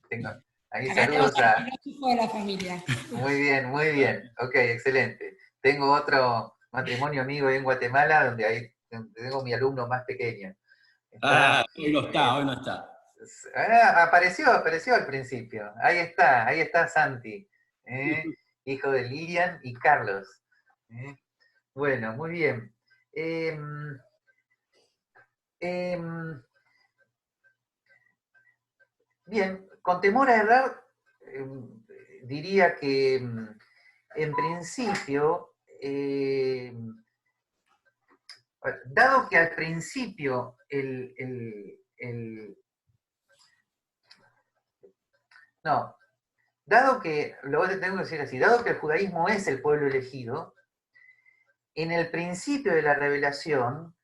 Tengo ahí Acá saludos tenemos al a... filósofo de la familia. Muy bien, muy bien. Ok, excelente. Tengo otro matrimonio amigo ahí en Guatemala donde ahí tengo mi alumno más pequeño. Hoy no está. Apareció al principio. Ahí está Santi, hijo de Lilian y Carlos. Bueno, muy bien. Bien, con temor a errar, diría que en principio, dado que al principio dado que, lo tengo que decir así, dado que el judaísmo es el pueblo elegido, en el principio de la revelación,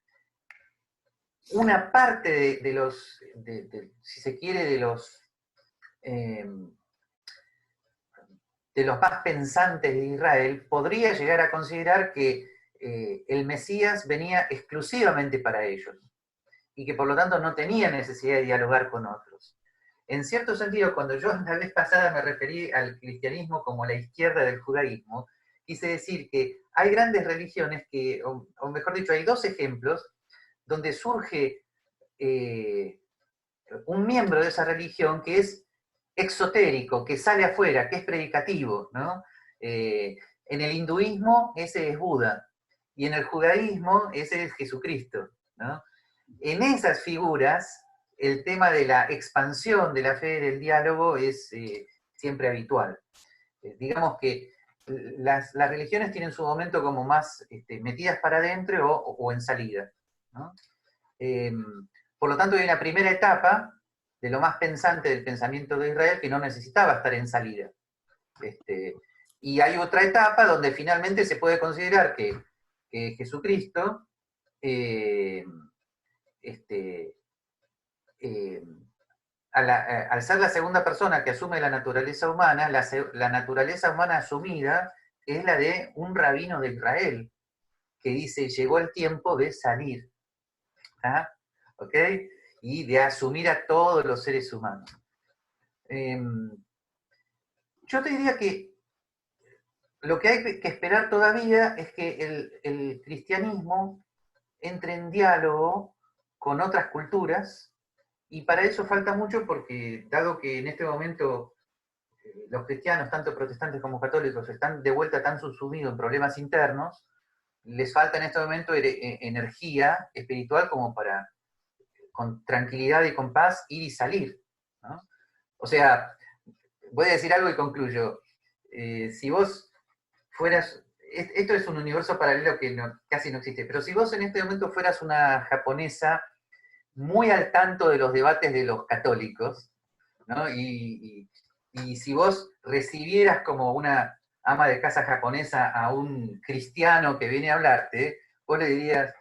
una parte de los, si se quiere, de los más pensantes de Israel, podría llegar a considerar que el Mesías venía exclusivamente para ellos, y que por lo tanto no tenía necesidad de dialogar con otros. En cierto sentido, cuando yo la vez pasada me referí al cristianismo como la izquierda del judaísmo, quise decir que hay grandes religiones que, o mejor dicho, hay dos ejemplos donde surge un miembro de esa religión que es exotérico, que sale afuera, que es predicativo, ¿no? En el hinduismo ese es Buda, y en el judaísmo ese es Jesucristo, ¿no? En esas figuras, el tema de la expansión de la fe del diálogo es siempre habitual. Digamos que las religiones tienen su momento como más metidas para adentro o en salida, ¿no? Por lo tanto, hay una primera etapa de lo más pensante del pensamiento de Israel que no necesitaba estar en salida. Y hay otra etapa donde finalmente se puede considerar que Jesucristo al ser la segunda persona que asume la naturaleza humana, la naturaleza humana asumida es la de un rabino de Israel, que dice, llegó el tiempo de salir. ¿Ah? ¿Ok? Y de asumir a todos los seres humanos. Yo te diría que lo que hay que esperar todavía es que el cristianismo entre en diálogo con otras culturas, y para eso falta mucho porque, dado que en este momento los cristianos, tanto protestantes como católicos, están de vuelta tan subsumidos en problemas internos, les falta en este momento energía espiritual como para, con tranquilidad y con paz, ir y salir, ¿no? O sea, voy a decir algo y concluyo. Si vos fueras, esto es un universo paralelo que casi no existe, pero si vos en este momento fueras una japonesa muy al tanto de los debates de los católicos, ¿no? Y si vos recibieras como una ama de casa japonesa a un cristiano que viene a hablarte, vos le dirías,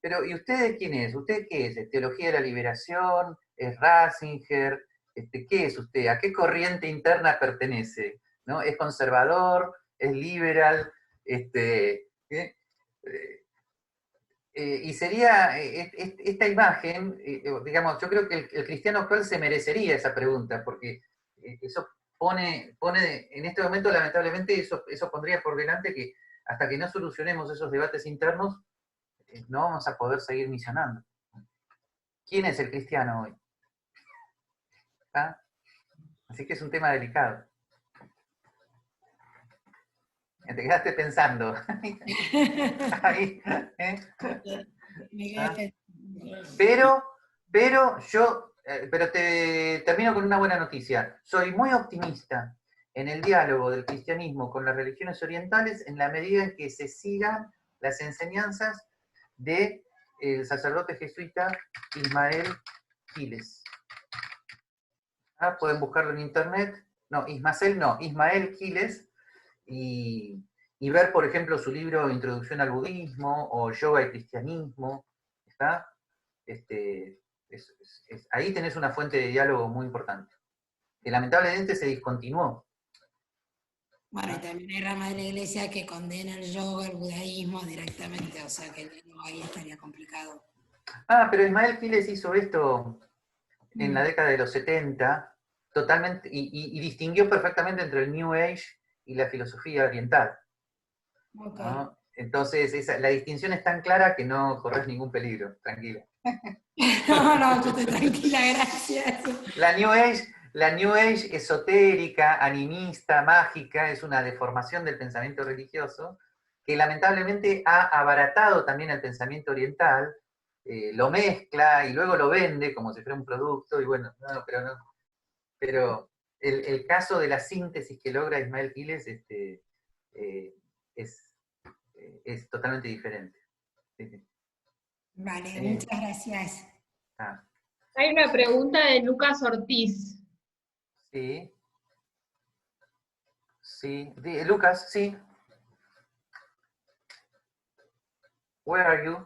pero ¿y usted quién es? ¿Usted qué es? ¿Es Teología de la Liberación? ¿Es Ratzinger? ¿Qué es usted? ¿A qué corriente interna pertenece? ¿No? ¿Es conservador? ¿Es liberal? Y sería esta imagen, digamos, yo creo que el cristiano actual se merecería esa pregunta, porque eso pone en este momento, lamentablemente, eso pondría por delante que hasta que no solucionemos esos debates internos, no vamos a poder seguir misionando. ¿Quién es el cristiano hoy? ¿Ah? Así que es un tema delicado. Te quedaste pensando. Ahí, ¿Ah? Pero te termino con una buena noticia. Soy muy optimista en el diálogo del cristianismo con las religiones orientales en la medida en que se sigan las enseñanzas del sacerdote jesuita Ismael Quiles. Pueden buscarlo en internet. No, Ismael Quiles. Y y ver, por ejemplo, su libro Introducción al Budismo o Yoga y Cristianismo, ¿está? Ahí tenés una fuente de diálogo muy importante, que lamentablemente se discontinuó. Bueno, y también hay ramas de la iglesia que condenan el yoga, el budaísmo directamente, o sea que no, ahí estaría complicado. Ah, pero Ismael Giles hizo esto en la década de los 70, totalmente, y distinguió perfectamente entre el New Age y la filosofía oriental. Ok. ¿No? Entonces, la distinción es tan clara que no corres ningún peligro, tranquila. No, yo estoy tranquila, gracias. La New Age esotérica, animista, mágica, es una deformación del pensamiento religioso que lamentablemente ha abaratado también el pensamiento oriental, lo mezcla y luego lo vende como si fuera un producto, y bueno, pero el caso de la síntesis que logra Ismael Giles es totalmente diferente. Vale, muchas gracias. Hay una pregunta de Lucas Ortiz. Sí. Sí. Lucas, sí. Where are you?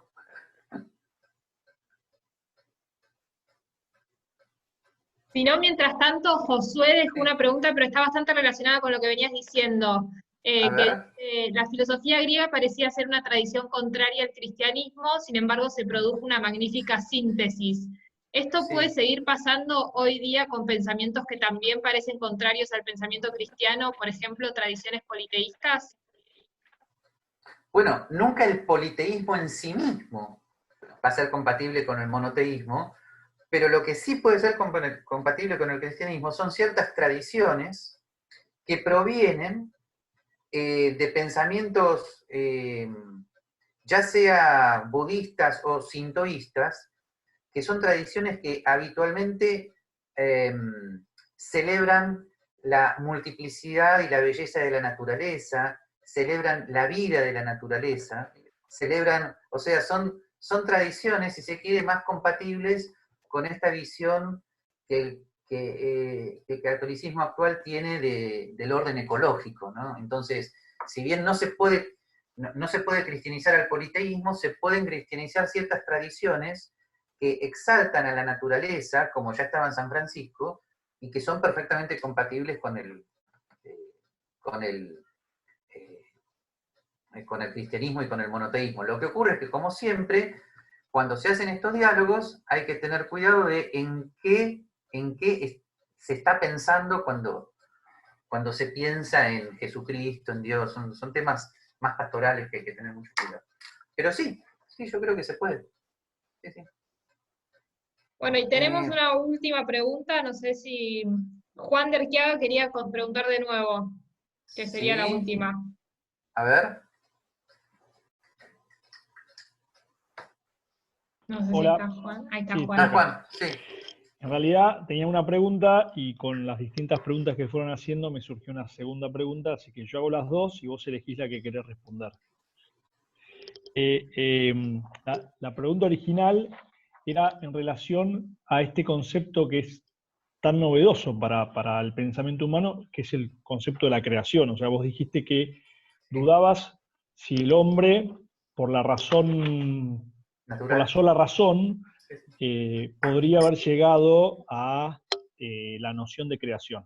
Si no, mientras tanto, Josué dejó una pregunta, pero está bastante relacionada con lo que venías diciendo. La filosofía griega parecía ser una tradición contraria al cristianismo, sin embargo se produjo una magnífica síntesis. ¿Esto puede seguir pasando hoy día con pensamientos que también parecen contrarios al pensamiento cristiano, por ejemplo, tradiciones politeístas? Bueno, nunca el politeísmo en sí mismo va a ser compatible con el monoteísmo, pero lo que sí puede ser compatible con el cristianismo son ciertas tradiciones que provienen de pensamientos, ya sea budistas o sintoístas, que son tradiciones que habitualmente celebran la multiplicidad y la belleza de la naturaleza, celebran la vida de la naturaleza, celebran, o sea, son tradiciones, si se quiere, más compatibles con esta visión que el catolicismo actual tiene del orden ecológico, ¿no? Entonces, si bien no se puede cristianizar al politeísmo, se pueden cristianizar ciertas tradiciones que exaltan a la naturaleza, como ya estaba en San Francisco, y que son perfectamente compatibles con el cristianismo y con el monoteísmo. Lo que ocurre es que, como siempre, cuando se hacen estos diálogos, hay que tener cuidado de en qué se está pensando cuando se piensa en Jesucristo, en Dios. Son temas más pastorales que hay que tener mucho cuidado. Pero sí, yo creo que se puede. Sí. Bueno, y tenemos una última pregunta, no sé si Juan Derquiaga quería preguntar de nuevo, que sería la última. A ver. No sé Hola. si está Juan. Ahí está Sí, Juan. Juan, sí. En realidad tenía una pregunta y con las distintas preguntas que fueron haciendo me surgió una segunda pregunta, así que yo hago las dos y vos elegís la que querés responder. La pregunta original era en relación a este concepto que es tan novedoso para el pensamiento humano, que es el concepto de la creación. O sea, vos dijiste que dudabas si el hombre, por la sola razón, podría haber llegado a la noción de creación.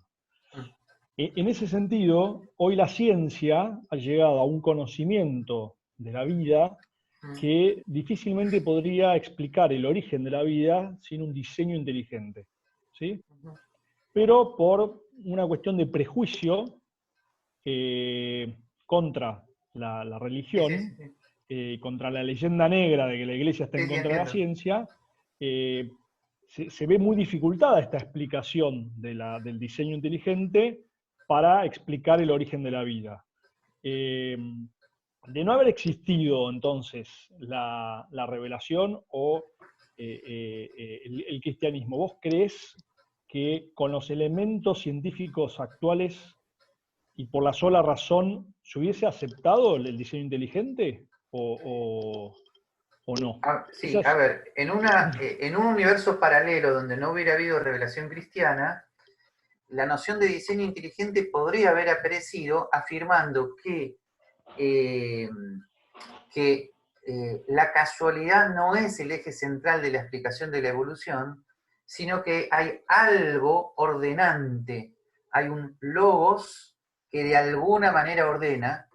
En ese sentido, hoy la ciencia ha llegado a un conocimiento de la vida que difícilmente podría explicar el origen de la vida sin un diseño inteligente, ¿sí? Pero por una cuestión de prejuicio contra la religión, contra la leyenda negra de que la iglesia está en contra de la ciencia, se ve muy dificultada esta explicación del diseño inteligente para explicar el origen de la vida. De no haber existido entonces la revelación o el cristianismo, ¿vos creés que con los elementos científicos actuales y por la sola razón se hubiese aceptado el diseño inteligente o no? Sí, a ver, en un universo paralelo donde no hubiera habido revelación cristiana, la noción de diseño inteligente podría haber aparecido afirmando que que la casualidad no es el eje central de la explicación de la evolución, sino que hay algo ordenante, hay un logos que de alguna manera ordena,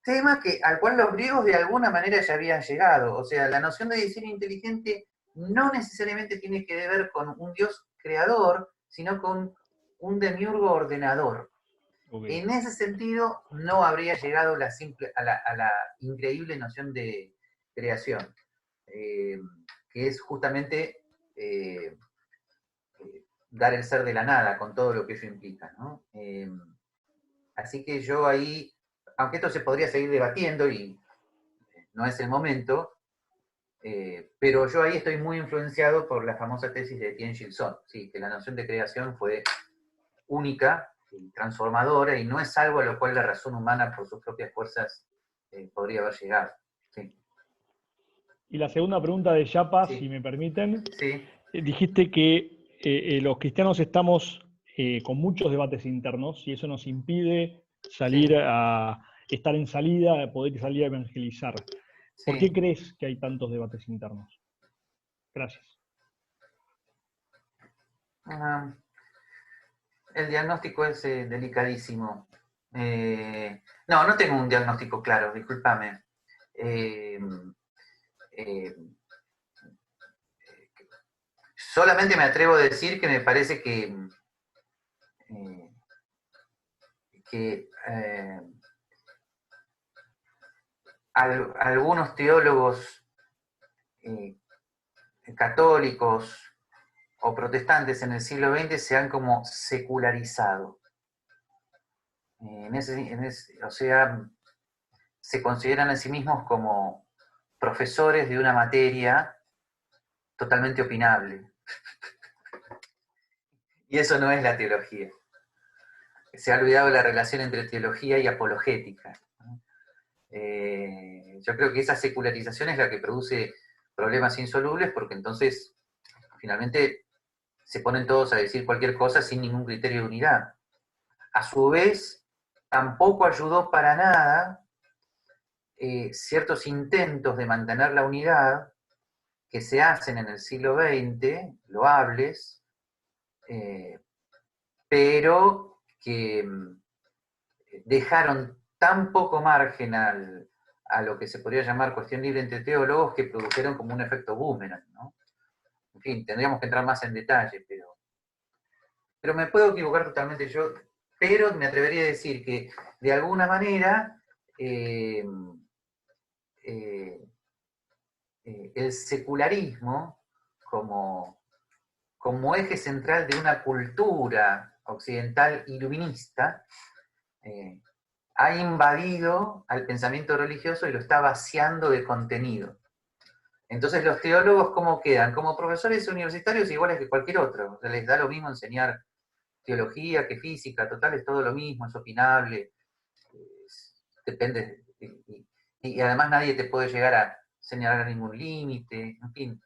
tema al cual los griegos de alguna manera ya habían llegado. O sea, la noción de diseño inteligente no necesariamente tiene que ver con un dios creador, sino con un demiurgo ordenador. Okay. En ese sentido, no habría llegado a la increíble noción de creación, que es justamente dar el ser de la nada, con todo lo que ello implica, ¿no? Así que yo ahí, aunque esto se podría seguir debatiendo y no es el momento, pero yo ahí estoy muy influenciado por la famosa tesis de Tien-Chil Son, ¿sí? Que la noción de creación fue única, transformadora, y no es algo a lo cual la razón humana por sus propias fuerzas podría haber llegado. Sí. Y la segunda pregunta de Yapa, sí, si me permiten. Sí. Dijiste que los cristianos estamos con muchos debates internos y eso nos impide salir sí. a estar en salida, poder salir a evangelizar. Sí. ¿Por qué crees que hay tantos debates internos? Gracias. El diagnóstico es delicadísimo. No tengo un diagnóstico claro, discúlpame. Solamente me atrevo a decir que me parece que algunos teólogos católicos o protestantes en el siglo XX se han como secularizado. O sea, se consideran a sí mismos como profesores de una materia totalmente opinable. Y eso no es la teología. Se ha olvidado la relación entre teología y apologética. Yo creo que esa secularización es la que produce problemas insolubles, porque entonces finalmente se ponen todos a decir cualquier cosa sin ningún criterio de unidad. A su vez, tampoco ayudó para nada ciertos intentos de mantener la unidad que se hacen en el siglo XX, loables, pero que dejaron tan poco margen a lo que se podría llamar cuestión libre entre teólogos que produjeron como un efecto boomerang, ¿no? En fin, tendríamos que entrar más en detalle, pero me puedo equivocar totalmente yo, pero me atrevería a decir que de alguna manera el secularismo como eje central de una cultura occidental iluminista ha invadido al pensamiento religioso y lo está vaciando de contenido. Entonces los teólogos, ¿cómo quedan? Como profesores universitarios iguales que cualquier otro. O sea, les da lo mismo enseñar teología que física, total es todo lo mismo, es opinable, depende, y además nadie te puede llegar a señalar ningún límite, en fin.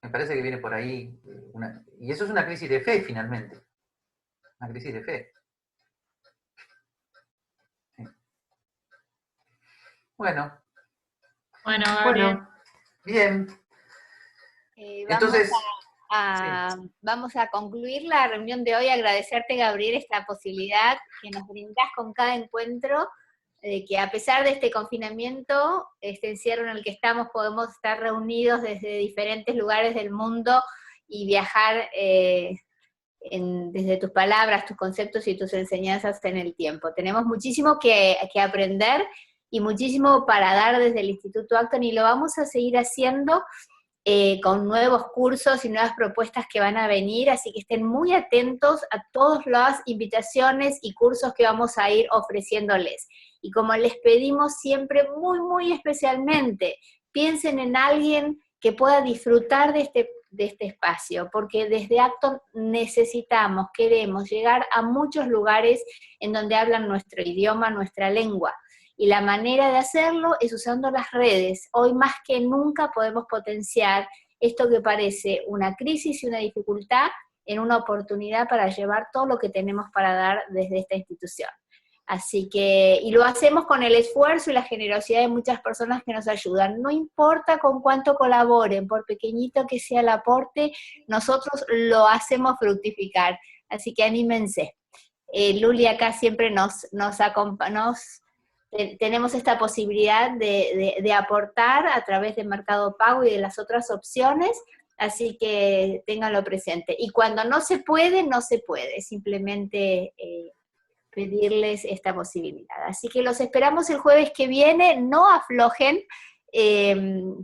Me parece que viene por ahí, y eso es una crisis de fe finalmente, una crisis de fe. Sí. Bueno, bien. Entonces, vamos a concluir la reunión de hoy, agradecerte, Gabriel, esta posibilidad que nos brindás con cada encuentro, de que a pesar de este confinamiento, este encierro en el que estamos, podemos estar reunidos desde diferentes lugares del mundo y viajar desde tus palabras, tus conceptos y tus enseñanzas en el tiempo. Tenemos muchísimo que aprender y muchísimo para dar desde el Instituto Acton, y lo vamos a seguir haciendo con nuevos cursos y nuevas propuestas que van a venir, así que estén muy atentos a todas las invitaciones y cursos que vamos a ir ofreciéndoles. Y como les pedimos siempre, muy, muy especialmente, piensen en alguien que pueda disfrutar de este espacio, porque desde Acton necesitamos, queremos llegar a muchos lugares en donde hablan nuestro idioma, nuestra lengua. Y la manera de hacerlo es usando las redes. Hoy más que nunca podemos potenciar esto que parece una crisis y una dificultad en una oportunidad para llevar todo lo que tenemos para dar desde esta institución. Así que, y lo hacemos con el esfuerzo y la generosidad de muchas personas que nos ayudan. No importa con cuánto colaboren, por pequeñito que sea el aporte, nosotros lo hacemos fructificar. Así que anímense. Luli acá siempre tenemos esta posibilidad de aportar a través de Mercado Pago y de las otras opciones, así que ténganlo presente. Y cuando no se puede, no se puede, simplemente pedirles esta posibilidad. Así que los esperamos el jueves que viene, no aflojen,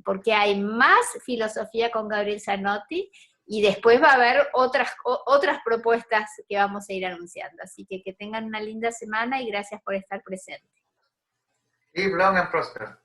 porque hay más filosofía con Gabriel Zanotti, y después va a haber otras propuestas que vamos a ir anunciando. Así que tengan una linda semana y gracias por estar presentes. Live long and prosper.